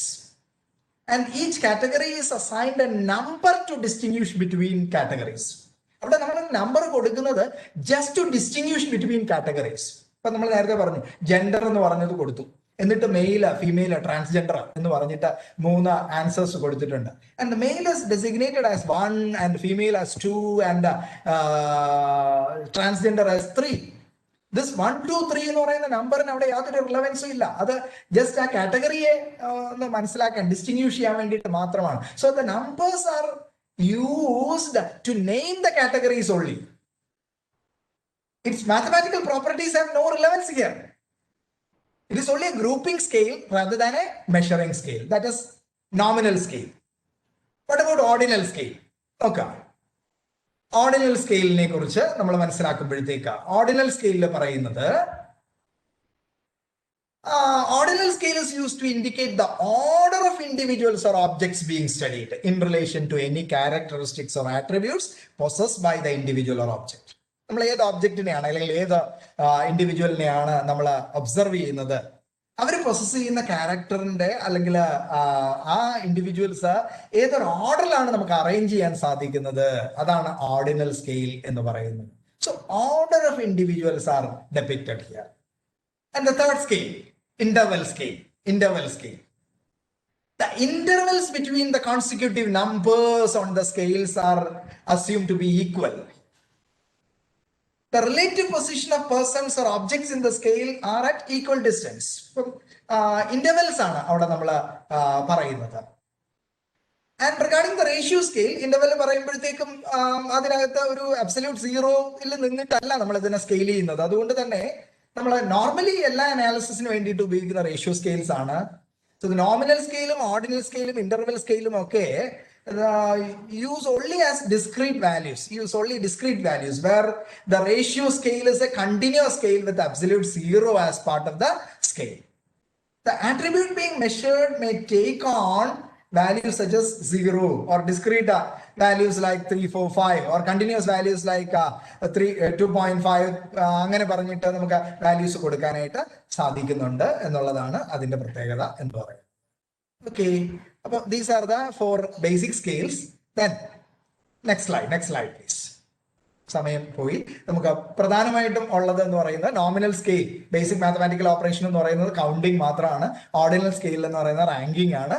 and each category is assigned a number to distinguish between categories. അവിടെ നമ്മൾ number കൊടുക്കുന്നത് just to distinguish between categories. ഇപ്പൊ നമ്മൾ നേരത്തെ പറഞ്ഞു gender എന്ന് പറഞ്ഞത് കൊടുത്തു, എന്നിട്ട് മെയിൽ, ഫീമെയിൽ, ട്രാൻസ്ജെൻഡർ എന്ന് പറഞ്ഞിട്ട് 3 ആൻസേഴ്സ് കൊടുത്തിട്ടുണ്ട്. And male is designated as 1 and female as 2 and transgender as 3. This 1, 2, 3 എന്ന് പറയുന്ന നമ്പറിന് അവിടെ യാതൊരു റിലവൻസും ഇല്ല. അത് ജസ്റ്റ് ആ കാറ്റഗറിയെ ഒന്ന് മനസ്സിലാക്കാൻ, ഡിസ്റ്റിങ്വിഷ് ചെയ്യാൻ വേണ്ടിയിട്ട് മാത്രമാണ്. So the numbers are used to name the categories only. Its mathematical properties have no relevance here. It is only a grouping scale rather than a measuring scale. That is nominal scale. What about ordinal scale? Okay. Ordinal scale ne kurichu nammal manasilakkupozhthekku ordinal scale il parayunnathu ordinal scale is used to indicate the order of individuals or objects being studied in relation to any characteristics or attributes possessed by the individual or object. നമ്മൾ ഏത് ഒബ്ജക്റ്റിനെയാണ് അല്ലെങ്കിൽ ഏത് ഇൻഡിവിജ്വലിനെയാണ് നമ്മൾ observe ചെയ്യുന്നത്, അവർ process ചെയ്യുന്ന ക്യാരക്ടറിന്റെ അല്ലെങ്കിൽ ആ individuals ഏതൊരു ഓർഡറിലാണ് നമുക്ക് അറേഞ്ച് ചെയ്യാൻ സാധിക്കുന്നത്, അതാണ് ഓർഡിനൽ സ്കെയിൽ എന്ന് പറയുന്നത്. So order of individuals are depicted here. And the third scale, interval scale. Interval scale, the intervals between the consecutive numbers on the scales are assumed to be equal. The relative position of persons or objects in the scale are at equal distance. Intervals ആണ് അവിടെ നമ്മൾ പറയുന്നത്. And regarding the ratio scale, interval പറയുമ്പോഴത്തേക്കും അതിനകത്ത് ഒരു absolute സീറോയിൽ നിന്നിട്ടല്ല നമ്മൾ ഇതിനെ സ്കെയിൽ ചെയ്യുന്നത്. അതുകൊണ്ട് തന്നെ നമ്മൾ നോർമലി എല്ലാ അനാലിസിസിന് വേണ്ടിയിട്ട് ഉപയോഗിക്കുന്ന റേഷ്യോ സ്കെയിൽസ് ആണ്. സോ നോമിനൽ സ്കെയിലും ഓർഡിനൽ സ്കെയിലും ഇന്റർവെൽ സ്കെയിലും ഒക്കെ use only as discrete values, where the ratio scale is a continuous scale with absolute zero as part of the scale. The attribute being measured may take on values such as 0 or discrete values like 3, 4, 5 or continuous values like 2.5 അങ്ങനെ പറഞ്ഞിട്ട് നമുക്ക് values കൊടുക്കാനായിട്ട് സാധിക്കുന്നുണ്ട് എന്നുള്ളതാണ് അതിന്റെ പ്രത്യേകത എന്ന് പറയുന്നത്. Okay, these are the 4 basic scales. Then next slide please. സമയം പോയി. നമുക്ക് പ്രധാനമായിട്ടും ഉള്ളത് എന്ന് പറയുന്നത് nominal scale, basic mathematical operation എന്ന് പറയുന്നത് കൗണ്ടിങ് മാത്രമാണ്. ഓർഡിനൽ സ്കെയിൽ എന്ന് പറയുന്നത് റാങ്കിങ് ആണ്.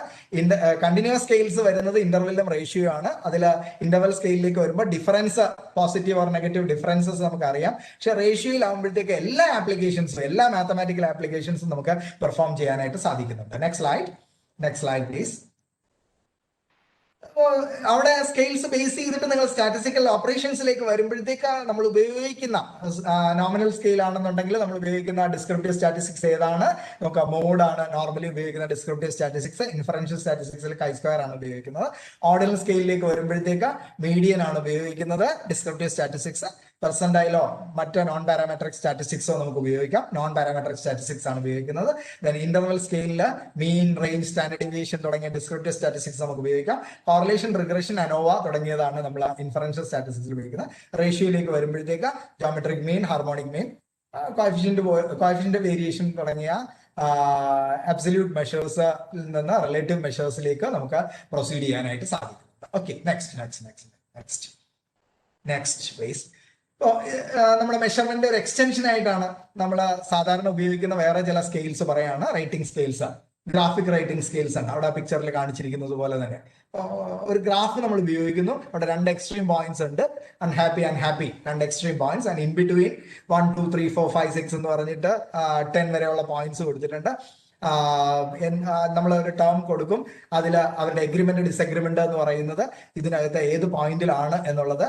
കണ്ടിന്യൂസ് സ്കെയിൽസ് വരുന്നത് ഇന്റർവെല്ലും റേഷ്യോ ആണ്. അതിൽ ഇന്റർവെൽ സ്കെയിലിലേക്ക് വരുമ്പോൾ difference, positive or negative differences നമുക്ക് അറിയാം. പക്ഷെ റേഷ്യോയിലാകുമ്പോഴത്തേക്ക് എല്ലാ ആപ്ലിക്കേഷൻസും, എല്ലാ മാത്തമാറ്റിക്കൽ ആപ്ലിക്കേഷൻസും നമുക്ക് പെർഫോം ചെയ്യാനായിട്ട് സാധിക്കുന്നുണ്ട്. Next slide please. അവിടെ സ്കെയിൽസ് ബേസ് ചെയ്തിട്ട് നിങ്ങൾ സ്റ്റാറ്റിസ്റ്റിക്കൽ ഓപ്പറേഷൻസിലേക്ക് വരുമ്പോഴത്തേക്ക് നമ്മൾ ഉപയോഗിക്കുന്ന നോമിനൽ സ്കെയിൽ ആണെന്നുണ്ടെങ്കിൽ നമ്മൾ ഉപയോഗിക്കുന്ന ഡിസ്ക്രിപ്റ്റീവ് സ്റ്റാറ്റിസ്റ്റിക്സ് ഏതാണ് നോക്കാം. മോഡാണ് നോർമലി ഉപയോഗിക്കുന്ന ഡിസ്ക്രിപ്റ്റീവ് സ്റ്റാറ്റിസ്റ്റിക്സ്. ഇൻഫറൻഷ്യൽ സ്റ്റാറ്റിസ്റ്റിക്സിൽ chi-square ആണ് ഉപയോഗിക്കുന്നത്. ഓർഡിനൽ സ്കെയിലിലേക്ക് വരുമ്പോഴത്തേക്ക് മീഡിയൻ ആണ് ഉപയോഗിക്കുന്നത്. ഡിസ്ക്രിപ്റ്റീവ് സ്റ്റാറ്റിസ്റ്റിക്സ് പെർസെന്റൈലോ മറ്റ് നോൺ പാരാമെട്രിക് സ്റ്റാറ്റിസ്റ്റിക്സോ നമുക്ക് ഉപയോഗിക്കാം. നോൺ പാരാമെട്രിക് സ്റ്റാറ്റിസ്റ്റിക്സ് ആണ് ഉപയോഗിക്കുന്നത്. ദെൻ ഇന്റർവൽ സ്കെയിലിൽ മീൻ, റേഞ്ച്, സ്റ്റാൻഡേർഡ് ഡീവിയേഷൻ തുടങ്ങിയ ഡിസ്ക്രിപ്റ്റീവ് സ്റ്റാറ്റിസ്റ്റിക്സ് നമുക്ക് ഉപയോഗിക്കാം. കോറിലേഷൻ, റിഗ്രഷൻ, അനോവ തുടങ്ങിയതാണ് നമ്മൾ ഇൻഫറൻഷ്യൽ സ്റ്റാറ്റിസ്റ്റിക്സിൽ ഉപയോഗിക്കുന്നത്. റേഷ്യോയിലേക്ക് വരുമ്പോഴത്തേക്ക് geometric mean, harmonic mean, coefficient variation തുടങ്ങിയ അബ്സല്യൂട്ട് മെഷേഴ്സിൽ നിന്ന് റിലേറ്റീവ് മെഷേഴ്സിലേക്ക് നമുക്ക് പ്രൊസീഡ് ചെയ്യാനായിട്ട് സാധിക്കും. Okay, next please. നമ്മുടെ മെഷർമെന്റ് ഒരു എക്സ്റ്റൻഷൻ ആയിട്ടാണ് നമ്മൾ സാധാരണ ഉപയോഗിക്കുന്ന വേറെ ചില സ്കെയിൽസ് പറയാണ്. Rating scales, graphic rating scales ആണ് അവിടെ പിക്ചറിൽ കാണിച്ചിരിക്കുന്നത് പോലെ തന്നെ. ഒരു ഗ്രാഫ് നമ്മൾ ഉപയോഗിക്കുന്നു. അവിടെ 2 എക്സ്ട്രീം പോയിന്റ്സ് ഉണ്ട്, unhappy, 2 extreme points. And in between 1, 2, 3, 4, 5, 6 എന്ന് പറഞ്ഞിട്ട് 10 വരെയുള്ള പോയിന്റ്സ് കൊടുത്തിട്ടുണ്ട്. നമ്മൾ ഒരു ടേം കൊടുക്കും. അതിൽ അവരുടെ എഗ്രിമെന്റ്, ഡിസഗ്രിമെന്റ് എന്ന് പറയുന്നത് ഇതിനകത്ത് ഏത് പോയിന്റിലാണ് എന്നുള്ളത്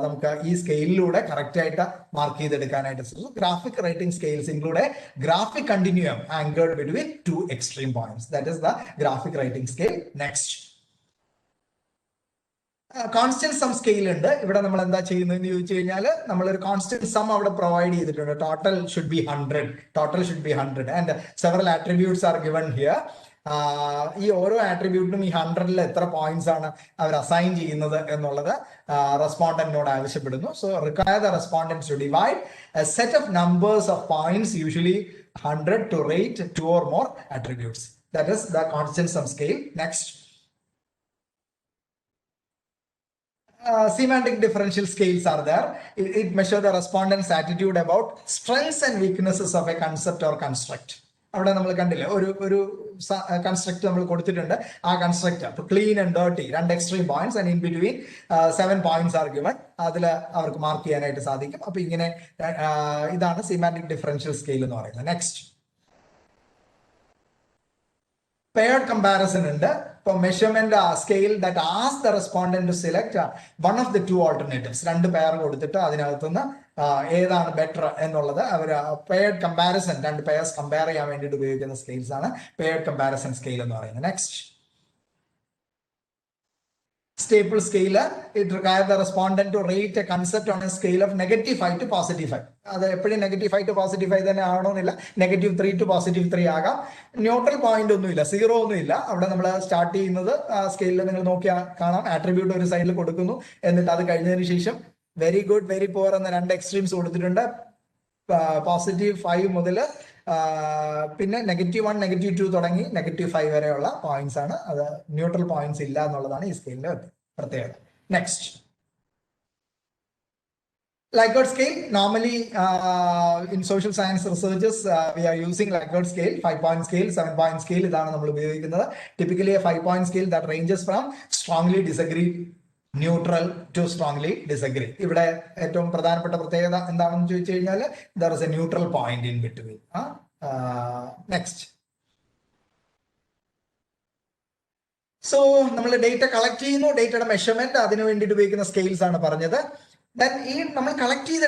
നമുക്ക് ഈ സ്കെയിലിലൂടെ കറക്റ്റ് ആയിട്ട് മാർക്ക് ചെയ്തെടുക്കാനായിട്ട് സാധിക്കും. Graphic rating scales include a graphic continuum anchored between 2 extreme points. That is the graphic rating scale. Next, constant sum scale ഉണ്ട്. ഇവിടെ നമ്മൾ എന്താ ചെയ്യുന്നതെന്ന് ചോദിച്ചു കഴിഞ്ഞാൽ നമ്മളൊരു കോൺസ്റ്റന്റ് സം അവിടെ പ്രൊവൈഡ് ചെയ്തിട്ടുണ്ട്. Total should be 100 and several attributes are given here. ഈ ഓരോ ആട്രിബ്യൂട്ടിനും ഈ 100ൽ എത്ര പോയിന്റ്സ് ആണ് അവർ അസൈൻ ചെയ്യുന്നത് എന്നുള്ളത് റെസ്പോണ്ടന്റിനോട് ആവശ്യപ്പെടുന്നു. So require the respondent to divide a set of numbers of points, usually 100, to rate 2 or more attributes. That is the constant sum scale. Next, semantic differential scales are there. It measures the respondent's attitude about strengths and weaknesses of a concept or construct. അവിടെ നമ്മൾ കണ്ടില്ലേ ഒരു construct നമ്മൾ കൊടുത്തിട്ടുണ്ട്. ആ construct clean and dirty, രണ്ട് extreme points and in between 7 points are given. അതിൽ അവർക്ക് മാർക്ക് ചെയ്യാനായിട്ട് സാധിക്കും. അപ്പൊ ഇങ്ങനെ ഇതാണ് സിമാന്റിക് ഡിഫറൻഷ്യൽ സ്കെയിൽ എന്ന് പറയുന്നത്. നെക്സ്റ്റ് paired comparison ഉണ്ട്. ഇപ്പൊ measurement scale that ask the respondent to select one of the 2 alternatives. 2 pair കൊടുത്തിട്ട് അതിനകത്തുനിന്ന് ഏതാണ് ബെറ്റർ എന്നുള്ളത് അവർ പെയർഡ് കമ്പാരിസൺ, 2 പെയർസ് കമ്പയർ ചെയ്യാൻ വേണ്ടിയിട്ട് ഉപയോഗിക്കുന്ന സ്കെയിൽസ് ആണ് പെയർഡ് കമ്പാരിസൺ സ്കെയിൽ എന്ന് പറയുന്നത്. Next staple scale, it requires the respondent to rate a concept on a scale of -5 to +5. അത് എപ്പോഴും -5 to +5 തന്നെ ആവണമെന്നില്ല, -3 to +3 ആകാം. ന്യൂട്രൽ പോയിന്റ് ഒന്നുമില്ല, 0 ഒന്നുമില്ല. അവിടെ നമ്മൾ സ്റ്റാർട്ട് ചെയ്യുന്നത് സ്കെയിലിൽ നിങ്ങൾ നോക്കിയാൽ കാണാം, ആട്രിബ്യൂട്ട് ഒരു സൈഡിൽ കൊടുക്കുന്നു, എന്നിട്ട് അത് കഴിഞ്ഞതിന് ശേഷം വെരി ഗുഡ്, വെരി പുവർ എന്ന 2 എക്സ്ട്രീംസ് കൊടുത്തിട്ടുണ്ട്. +5 മുതൽ പിന്നെ -1, -2 തുടങ്ങി -5 വരെയുള്ള പോയിന്റ്സ് ആണ്. അത് ന്യൂട്രൽ പോയിന്റ്സ് ഇല്ല എന്നുള്ളതാണ് ഈ സ്കെയിലിന്റെ പ്രത്യേകത. Next Likert scale. Normally in social science researches we are using Likert scale, 5-point scale, 7-point scale. ഇതാണ് നമ്മൾ ഉപയോഗിക്കുന്നത്. Typically a 5-point scale that ranges from strongly disagree, neutral to strongly disagree. ഇവിടെ ഏറ്റവും പ്രധാനപ്പെട്ട പ്രത്യേകത എന്താണെന്ന് ചോദിച്ചു കഴിഞ്ഞാൽ there is a neutral point in between. Next. So നമ്മൾ ഡേറ്റ കളക്ട് ചെയ്യുന്നു, ഡേറ്റയുടെ മെഷർമെന്റ് അതിനു വേണ്ടിയിട്ട് ഉപയോഗിക്കുന്ന സ്കെയിൽസ് ആണ് പറഞ്ഞത്. Then ഈ നമ്മൾ കളക്ട് ചെയ്ത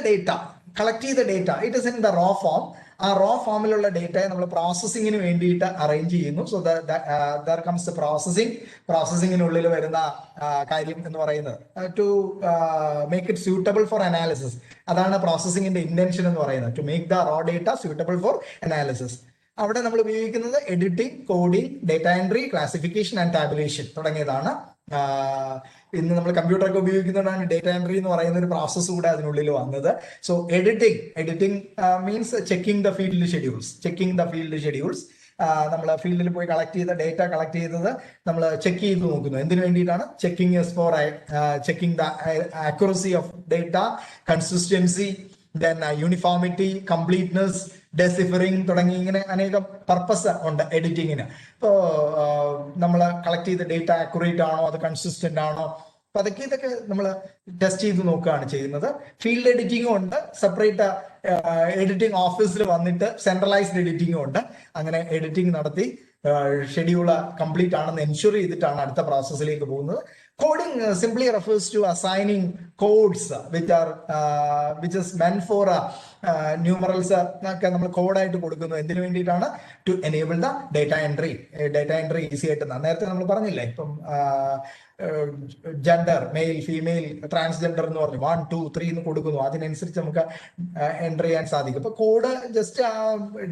data it is in the raw form. ആ റോ ഫോമിലുള്ള ഡേറ്റയെ നമ്മൾ പ്രോസസ്സിങ്ങിന് വേണ്ടിയിട്ട് അറേഞ്ച് ചെയ്യുന്നു. സോ ദർ കംസ് പ്രോസസ്സിങ്ങിനുള്ളിൽ വരുന്ന കാര്യം എന്ന് പറയുന്നത് to make it suitable for analysis. അതാണ് പ്രോസസ്സിങ്ങിന്റെ ഇന്റൻഷൻ എന്ന് പറയുന്നത്, to make the raw data suitable for analysis. അവിടെ നമ്മൾ ഉപയോഗിക്കുന്നത് editing, coding, data entry, classification and tabulation തുടങ്ങിയതാണ്. ഇന്ന് നമ്മൾ കമ്പ്യൂട്ടറൊക്കെ ഉപയോഗിക്കുന്നതാണ് ഡേറ്റ എൻട്രി എന്ന് പറയുന്ന ഒരു പ്രോസസ്സ് കൂടെ അതിനുള്ളിൽ വന്നത്. So editing means checking the field schedules. നമ്മൾ ഫീൽഡിൽ പോയി ഡേറ്റ കളക്ട് ചെയ്തത് നമ്മൾ ചെക്ക് ചെയ്ത് നോക്കുന്നു. എന്തിനു വേണ്ടിയിട്ടാണ്? Checking for checking the accuracy of data, consistency, then uniformity, completeness, deciphering തുടങ്ങി ഇങ്ങനെ അനേകം പർപ്പസ് ഉണ്ട് എഡിറ്റിങ്ങിന്. ഇപ്പോൾ നമ്മൾ കളക്ട് ചെയ്ത ഡേറ്റ ആക്യുറേറ്റ് ആണോ, അത് കൺസിസ്റ്റന്റ് ആണോ, അപ്പൊ ഇതൊക്കെ നമ്മൾ ടെസ്റ്റ് ചെയ്ത് നോക്കുകയാണ് ചെയ്യുന്നത്. ഫീൽഡ് എഡിറ്റിംഗും ഉണ്ട്, സെപ്പറേറ്റ് എഡിറ്റിംഗ് ഓഫീസിൽ വന്നിട്ട് സെൻട്രലൈസ്ഡ് എഡിറ്റിംഗും ഉണ്ട്. അങ്ങനെ എഡിറ്റിംഗ് നടത്തി ഷെഡ്യൂൾ കംപ്ലീറ്റ് ആണെന്ന് എൻഷുർ ചെയ്തിട്ടാണ് അടുത്ത പ്രോസസ്സിലേക്ക് പോകുന്നത്. Coding simply refers to assigning codes which is meant for numerals ഒക്കെ നമ്മൾ കോഡായിട്ട് കൊടുക്കുന്നു. എന്തിനു വേണ്ടിയിട്ടാണ്? To enable the data entry easy ആയിട്ട്. നേരത്തെ നമ്മൾ പറഞ്ഞില്ലേ, ഇപ്പം ജെൻഡർ, മെയിൽ, ഫീമെയിൽ, ട്രാൻസ്ജെൻഡർ എന്ന് പറഞ്ഞു 1, 2, 3 എന്ന് കൊടുക്കുന്നു. അതിനനുസരിച്ച് നമുക്ക് എൻട്രി ചെയ്യാൻ സാധിക്കും. അപ്പൊ കോഡ് ജസ്റ്റ്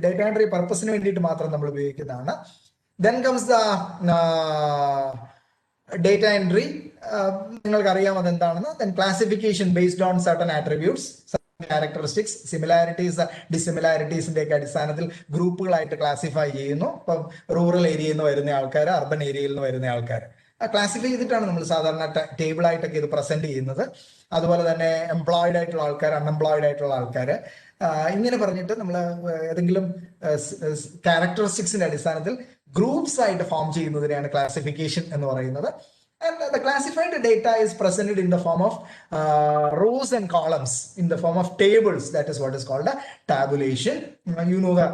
ഡേറ്റ എൻട്രി പർപ്പസിന് വേണ്ടിയിട്ട് മാത്രം നമ്മൾ ഉപയോഗിക്കുന്നതാണ്. Then comes the data entry. നിങ്ങൾക്ക് അറിയാം അതെന്താണെന്ന്. Then classification based on certain attributes, characteristics, similarities, ഡിസിമിലാരിറ്റീസിന്റെ ഒക്കെ അടിസ്ഥാനത്തിൽ ഗ്രൂപ്പുകളായിട്ട് ക്ലാസിഫൈ ചെയ്യുന്നു. ഇപ്പം റൂറൽ ഏരിയയിൽ നിന്ന് വരുന്ന ആൾക്കാർ, അർബൻ ഏരിയയിൽ നിന്ന് വരുന്ന ആൾക്കാർ ക്ലാസിഫൈ ചെയ്തിട്ടാണ് നമ്മൾ സാധാരണ ടേബിൾ ആയിട്ടൊക്കെ ഇത് പ്രസന്റ് ചെയ്യുന്നത്. അതുപോലെ തന്നെ എംപ്ലോയിഡ് ആയിട്ടുള്ള ആൾക്കാർ, അൺഎംപ്ലോയിഡ് ആയിട്ടുള്ള ആൾക്കാർ, ഇങ്ങനെ പറഞ്ഞിട്ട് നമ്മൾ ഏതെങ്കിലും ക്യാരക്ടറിസ്റ്റിക്സിന്റെ അടിസ്ഥാനത്തിൽ ഗ്രൂപ്പ്സ് ആയിട്ട് ഫോം ചെയ്യുന്നതിനെയാണ് ക്ലാസിഫിക്കേഷൻ എന്ന് പറയുന്നത്. And the classified data is presented in the form of rows and columns, in the form of tables. That is what is called a tabulation. You know the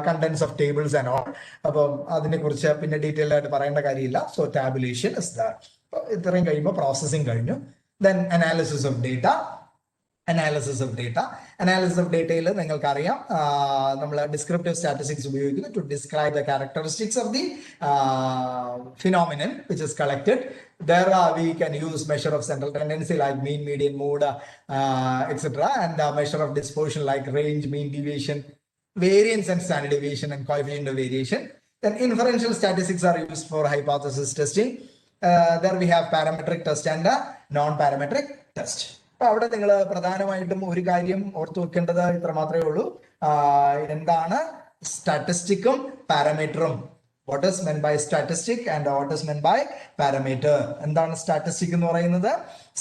contents of tables and all. അപ്പം അതിനെ കുറിച്ച് പിന്നെ detail ആയിട്ട് പറയേണ്ട കാര്യമില്ല. So tabulation is the. ഇത്രയും കഴിയുമ്പോൾ processing കഴിഞ്ഞു. Then analysis of data. Analysis of ഡേറ്റയിൽ നിങ്ങൾക്കറിയാം നമ്മൾ ഡിസ്ക്രിപ്റ്റീവ് സ്റ്റാറ്റിസ്റ്റിക്സ് ഉപയോഗിക്കുന്നു to describe the characteristics of the phenomenon which is collected. There we can use measure of central tendency like mean, median, mode, etc. and measure of dispersion like range, mean deviation, variance and standard deviation and coefficient of variation. Then inferential statistics are used for hypothesis testing. There we have parametric test and non-parametric test. അപ്പൊ അവിടെ നിങ്ങൾ പ്രധാനമായിട്ടും ഒരു കാര്യം ഓർത്തു വെക്കേണ്ടത് ഇത്ര മാത്രമേ ഉള്ളൂ. എന്താണ് സ്റ്റാറ്റിസ്റ്റിക്കും പാരാമീറ്ററും? What is meant by statistic and what is meant by parameter? എന്താണ് സ്റ്റാറ്റിസ്റ്റിക് എന്ന് പറയുന്നത്?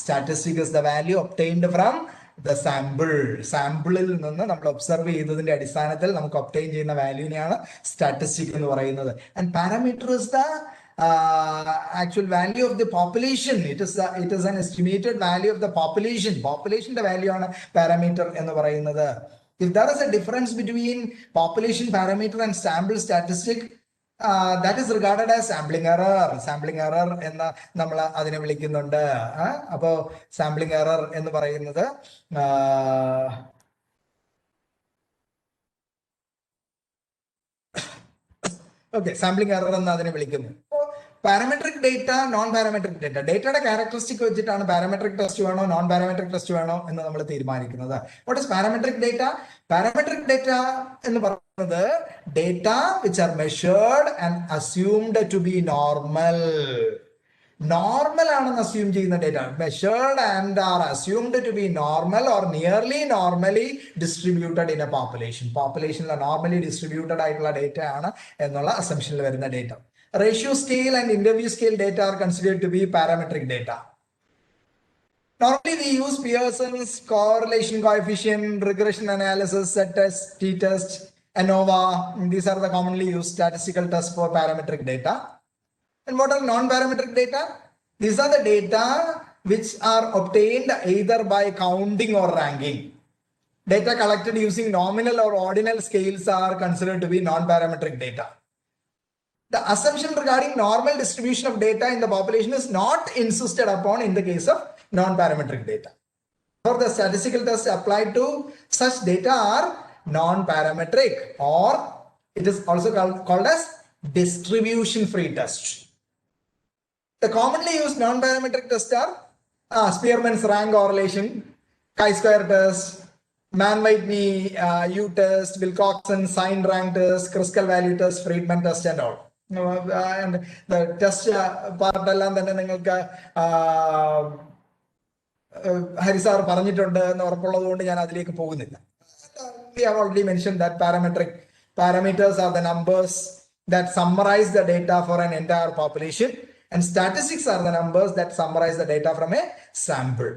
Statistic is the value obtained from the സാമ്പിളിൽ നിന്ന് നമ്മൾ ഒബ്സർവ് ചെയ്തതിന്റെ അടിസ്ഥാനത്തിൽ നമുക്ക് ഒബ്റ്റെയിൻ ചെയ്യുന്ന വാല്യൂവിനെയാണ് സ്റ്റാറ്റിസ്റ്റിക് എന്ന് പറയുന്നത്. And parameter is the actual value of the population. It is an estimated value of the population. Populationന്റെ value ആണ് പാരാമീറ്റർ എന്ന് പറയുന്നത്. If there is a difference between population parameter and sample statistic, that is regarded as sampling error. Sampling error എന്ന് നമ്മൾ അതിനെ വിളിക്കുന്നുണ്ട്. അപ്പോ sampling error എന്ന് പറയുന്നത് സാമ്പിളിംഗ് എറർ എന്ന് അതിനെ വിളിക്കുന്നു. Parametric data, non parametric data, ഡേറ്റയുടെ ക്യാരക്ടറിസ്റ്റിക് വെച്ചിട്ടാണ് പാരാമെട്രിക് ടെസ്റ്റ് വേണോ നോൺ പാരാമെട്രിക് ടെസ്റ്റ് വേണോ എന്ന് നമ്മൾ തീരുമാനിക്കുന്നത്. What is parametric data? Parametric data എന്ന് പറയുന്നത് data which are measured and assumed to be normal. Normal ആണെന്ന് അസ്യൂം ചെയ്യുന്ന data, measured and are assumed to be normal or nearly normally distributed in a population. പോപ്പുലേഷനിൽ normally distributed ആയിട്ടുള്ള data ആണ് എന്നുള്ള അസംഷനിൽ വരുന്ന data. Ratio scale and interview scale data are considered to be parametric data. Normally we use Pearson's correlation coefficient, regression analysis, set test, t-test, ANOVA. These are the commonly used statistical tests for parametric data. And what are non-parametric data? These are the data which are obtained either by counting or ranking. Data collected using nominal or ordinal scales are considered to be non-parametric data. The assumption regarding normal distribution of data in the population is not insisted upon in the case of non-parametric data. For the statistical tests applied to such data are non-parametric, or it is also called as distribution-free test. The commonly used non-parametric tests are Spearman's rank correlation, chi-square test, Mann-Whitney U-test, Wilcoxon sign rank test, Kruskal value test, Friedman test and all. And the test part എല്ലാം തന്നെ നിങ്ങൾക്ക് ഹരിസാർ പറഞ്ഞിട്ടുണ്ട് എന്ന് ഉറപ്പുള്ളത് കൊണ്ട് ഞാൻ അതിലേക്ക് പോകുന്നില്ല. We have already mentioned that parametric parameters are the numbers that summarize the data for an entire population, and statistics are the numbers that summarize the data from a sample.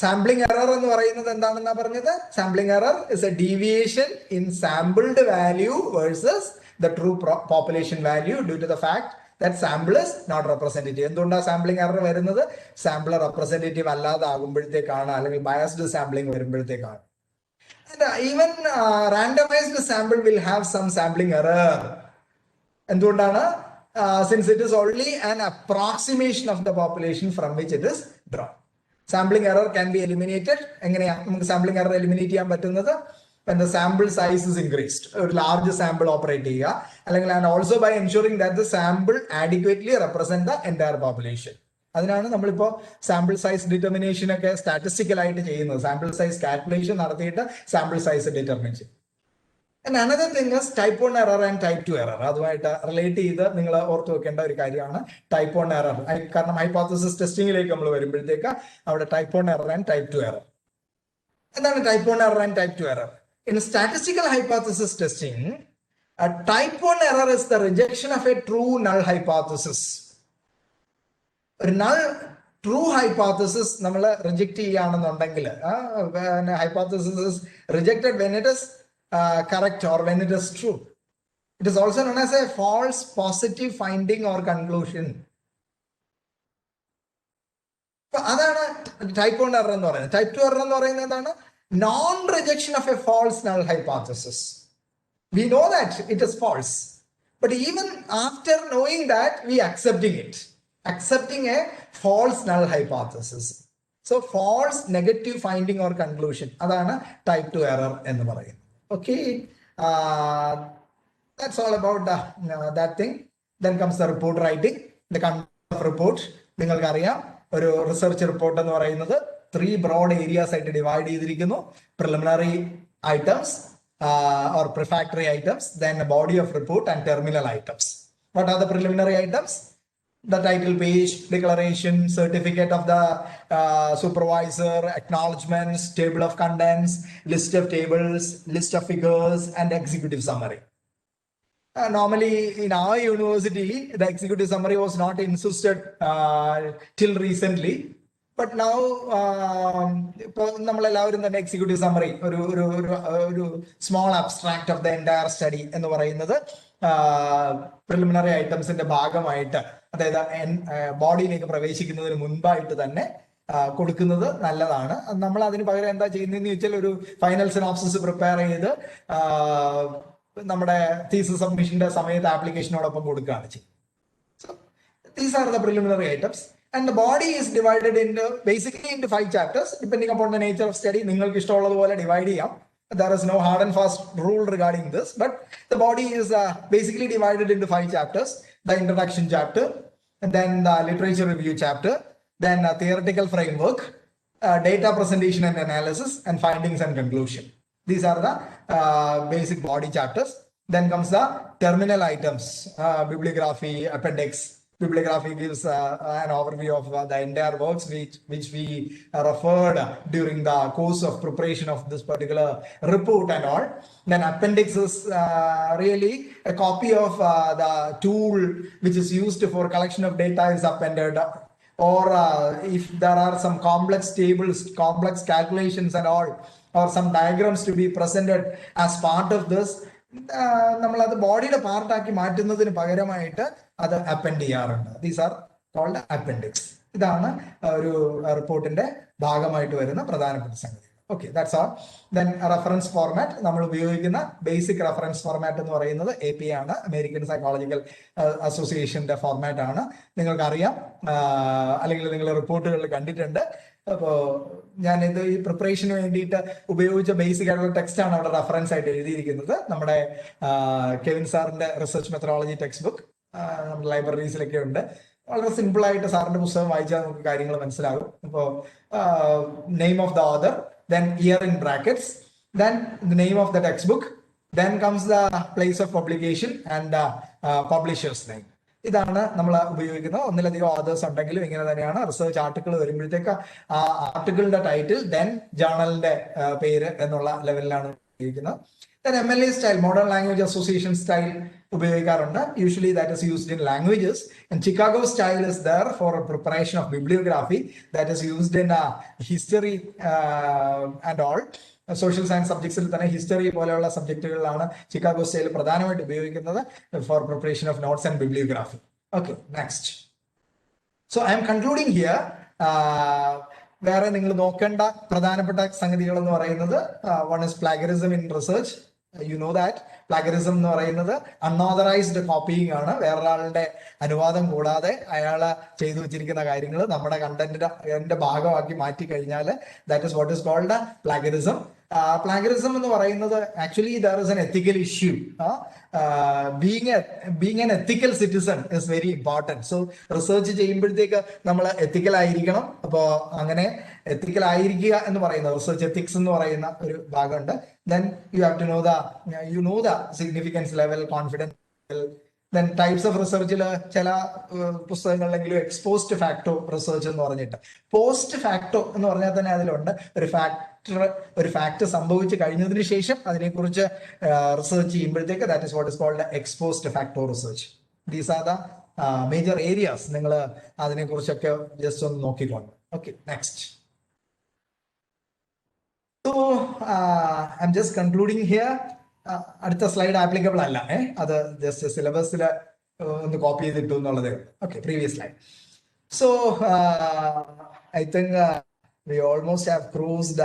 Sampling error എന്ന് പറയുന്നത് എന്താണെന്നാ പറഞ്ഞത്? Sampling error is a deviation in sampled value versus the true population value due to the fact that sample is not representative. എന്തുകൊണ്ടാണ് sampling error വരുന്നത്? Sample representative അല്ലാതാകുമ്പോഴത്തേക്കാണ്, അല്ലെങ്കിൽ biased sampling വരുമ്പോഴത്തേക്കാണ്. And even randomized sample will have some sampling error. എന്തുകൊണ്ടാണ്? Since it is only an approximation of the population from which it is drawn. Sampling error can be eliminated. എങ്ങനെയാണ് നമുക്ക് sampling error eliminate ചെയ്യാൻ പറ്റുന്നത്? When the sample size is increased, a large sample operate ചെയ്യുക, അല്ലെങ്കിൽ and also by ensuring that the sample adequately represent the entire population. അതിനാണ് നമ്മളിപ്പോ sample size determination ഒക്കെ statistical ആയിട്ട് ചെയ്യുന്നത്. സാമ്പിൾ സൈസ് കാൽക്കുലേഷൻ നടത്തിയിട്ട് സാമ്പിൾ സൈസ് ഡിറ്റർമിൻ ചെയ്യും. And another thing is type 1 error and type 2 error. അതുമായിട്ട് relate ചെയ്ത് നിങ്ങൾ ഓർത്ത് വെക്കേണ്ട ഒരു കാര്യമാണ് type 1 error. കാരണം ഹൈപ്പോത്തസിസ് ടെസ്റ്റിംഗിലേക്ക് നമ്മൾ വരുമ്പോഴത്തേക്ക് അവിടെ type 1 error and type 2 error. എന്താണ് type 1 error and type 2 error? In statistical hypothesis testing, a type 1 error is the rejection of a true null hypothesis. ഒരു null true hypothesis നമ്മൾ reject ചെയ്യുകയാണെന്നുണ്ടെങ്കിൽ, hypothesis is rejected when it is correct or when it is true. It is also known as a false positive finding or conclusion. അതാണ് type 1 error എന്ന് പറയുന്നത്. Type 2 error എന്ന് പറയുന്നത് എന്താണ്? Non-rejection of a false null hypothesis. We know that it is false, but even after knowing that, we accepting a false null hypothesis. So false negative finding or conclusion, അതാണ് type 2 error എന്ന് പറയുന്നത്. Okay, that's all about that thing. Then comes the report writing, the content of report. നിങ്ങൾക്കറിയാം, ഒരു research report എന്ന് പറയുന്നത് 3 broad areas ആയിട്ട് divide ചെയ്തിരിക്കുന്നു. Preliminary items or prefatory items, then a body of report and terminal items. What are the preliminary items? The title page, declaration, certificate of the supervisor, acknowledgements, table of contents, list of tables, list of figures, and executive summary. Normally in our university, the executive summary was not insisted till recently. But now ഇപ്പൊ നമ്മളെല്ലാവരും തന്നെ executive summary ഒരു small abstract of the entire study എന്ന് പറയുന്നത് preliminary ഐറ്റംസിന്റെ ഭാഗമായിട്ട്, അതായത് ബോഡിയിലേക്ക് പ്രവേശിക്കുന്നതിന് മുൻപായിട്ട് തന്നെ കൊടുക്കുന്നത് നല്ലതാണ്. നമ്മൾ അതിന് പകരം എന്താ ചെയ്യുന്നതെന്ന് ചോദിച്ചാൽ ഒരു ഫൈനൽ സിനോപ്സിസ് പ്രിപ്പയർ ചെയ്ത് നമ്മുടെ തീസിസ് സബ്മിഷന്റെ സമയത്ത് ആപ്ലിക്കേഷനോടൊപ്പം കൊടുക്കുകയാണ് ചെയ്യുന്നത്. So these are the preliminary items, and the body is divided into basically into 5 chapters depending upon the nature of study. നിങ്ങൾക്ക് ഇഷ്ടമുള്ളതുപോലെ ഡിവൈഡ് ചെയ്യാം. There is no hard and fast rule regarding this, but the body is basically divided into 5 chapters: the introduction chapter, and then the literature review chapter, then a theoretical framework, data presentation and analysis, and findings and conclusion. These are the basic body chapters. Then comes the terminal items, bibliography, appendix. Bibliography gives an overview of the entire works which we referred during the course of preparation of this particular report and all. Then appendix is really a copy of the tool which is used for collection of data is appended, or if there are some complex tables, complex calculations and all, or some diagrams to be presented as part of this, നമ്മൾ അത് ബോഡിയുടെ പാർട്ടാക്കി മാറ്റുന്നതിന് പകരമായിട്ട് അത് append ചെയ്യാറുണ്ട്. These are called appendix. ഇതാണ് ഒരു റിപ്പോർട്ടിന്റെ ഭാഗമായിട്ട് വരുന്ന പ്രധാനപ്പെട്ട സംഗതി. Okay, that's all. Then reference format, നമ്മൾ ഉപയോഗിക്കുന്ന ബേസിക് റെഫറൻസ് ഫോർമാറ്റ് എന്ന് പറയുന്നത് APA ആണ്, അമേരിക്കൻ സൈക്കോളജിക്കൽ അസോസിയേഷന്റെ ഫോർമാറ്റ് ആണ്. നിങ്ങൾക്കറിയാം, അല്ലെങ്കിൽ നിങ്ങൾ റിപ്പോർട്ടുകളിൽ കണ്ടിട്ടുണ്ട്. അപ്പോൾ ഞാനിത് ഈ പ്രിപ്പറേഷന് വേണ്ടിയിട്ട് ഉപയോഗിച്ച ബേസിക് ആയിട്ടുള്ള ടെക്സ്റ്റ് ആണ് അവിടെ റെഫറൻസ് ആയിട്ട് എഴുതിയിരിക്കുന്നത്. നമ്മുടെ കെവിൻ സാറിന്റെ റിസർച്ച് മെത്തഡോളജി ടെക്സ്റ്റ് ബുക്ക് നമ്മുടെ ലൈബ്രറീസിലൊക്കെ ഉണ്ട്. വളരെ സിമ്പിൾ ആയിട്ട് സാറിന്റെ പുസ്തകം വായിച്ചാൽ നമുക്ക് കാര്യങ്ങൾ മനസ്സിലാകും. അപ്പോൾ name of the author, then year in brackets, then the name of the textbook, then comes the place of publication and publisher's name. ഇതാണ് നമ്മൾ ഉപയോഗിക്കുന്നത്. ഒന്നിലധികം ഓതേഴ്സ് ഉണ്ടെങ്കിലും ഇങ്ങനെ തന്നെയാണ്. റിസർച്ച് ആർട്ടിക്കിൾ വരുമ്പോഴത്തേക്ക് ആ ആർട്ടിക്കിളിന്റെ ടൈറ്റിൽ ദെൻ ജേർണലിന്റെ പേര് എന്നുള്ള ലെവലിലാണ് ഉപയോഗിക്കുന്നത്. Then MLA style, modern language association style ഉപയോഗിക്കാറുണ്ട്. Usually that is used in languages, and Chicago style is there for a preparation of bibliography that is used in history and all. Social science സബ്ജക്ട്സിൽ തന്നെ history പോലെയുള്ള സബ്ജക്റ്റുകളിലാണ് Chicago style പ്രധാനമായിട്ട് ഉപയോഗിക്കുന്നത് for preparation of notes and bibliography. Okay, next. So I'm concluding here. വേറെ നിങ്ങൾ നോക്കേണ്ട പ്രധാനപ്പെട്ട സംഗതികൾ എന്ന് പറയുന്നത്, one is plagiarism in research. You know that plagiarism എന്ന് പറയുന്നത് അൺഓതറൈസ്ഡ് കോപ്പിയിങ് ആണ്. വേറൊരാളുടെ അനുവാദം കൂടാതെ അയാള് ചെയ്തു വെച്ചിരിക്കുന്ന കാര്യങ്ങൾ നമ്മുടെ കണ്ടന്റിന്റെ ഭാഗമാക്കി മാറ്റി കഴിഞ്ഞാൽ that is what is called plagiarism. Plagiarism എന്ന് പറയുന്നത് actually there is an ethical issue. Being an ethical citizen is very important. So research ചെയ്യുമ്പോഴത്തേക്ക് നമ്മൾ എത്തിക്കൽ ആയിരിക്കണം. അപ്പോൾ അങ്ങനെ എത്തിക്കൽ ആയിരിക്കുക എന്ന് പറയുന്ന റിസർച്ച് എത്തിക്സ് എന്ന് പറയുന്ന ഒരു ഭാഗമുണ്ട്. Then you have to know the significance level, confidence level. Then types of റിസർച്ചിൽ ചില പുസ്തകങ്ങളിലെങ്കിലും എക്സ്പോസ്റ്റ് ഫാക്ടോ റിസർച്ച് എന്ന് പറഞ്ഞിട്ട്, പോസ്റ്റ് ഫാക്ടോ എന്ന് പറഞ്ഞാൽ തന്നെ അതിലുണ്ട് ഒരു ഫാക്ട് സംഭവിച്ചു കഴിഞ്ഞതിന് ശേഷം അതിനെക്കുറിച്ച് റിസർച്ച് ചെയ്യുമ്പോഴത്തേക്ക് that is what is called ex post facto research. These are the major areas. നിങ്ങൾ അതിനെക്കുറിച്ചൊക്കെ ജസ്റ്റ് ഒന്ന് നോക്കിക്കോണം. Okay, next. So I'm just concluding here. അടുത്ത സ്ലൈഡ് ആപ്ലിക്കബിൾ അല്ല, അത് ജസ്റ്റ് സിലബസിൽ ഒന്ന് കോപ്പി ചെയ്തിട്ടു എന്നുള്ളതേ ഉള്ളൂ. Okay, previous slide. So I think we almost have cruised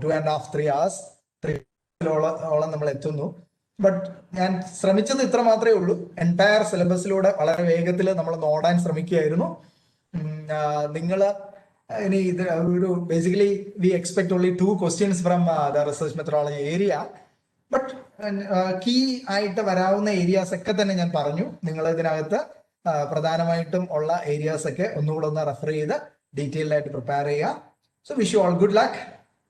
2.5-3 hours. 3 നമ്മൾ എത്തുന്നു. ബട്ട് ഞാൻ ശ്രമിച്ചത് ഇത്ര മാത്രമേ ഉള്ളൂ. എൻറ്റയർ സിലബസിലൂടെ വളരെ വേഗത്തിൽ നമ്മൾ ഓടാൻ ശ്രമിക്കുകയായിരുന്നു. നിങ്ങൾ ഇനി ഇത് ഒരു basically we expect only 2 questions from the research methodology area. But key ആയിട്ട് വരാവുന്ന ഏരിയാസ് ഒക്കെ തന്നെ ഞാൻ പറഞ്ഞു. നിങ്ങൾ ഇതിനകത്ത് പ്രധാനമായിട്ടും ഉള്ള ഏരിയാസ് ഒക്കെ ഒന്നുകൂടെ ഒന്ന് റെഫർ ചെയ്ത് ഡീറ്റെയിൽഡ് ആയിട്ട് പ്രിപ്പയർ ചെയ്യുക. So wish you all good luck.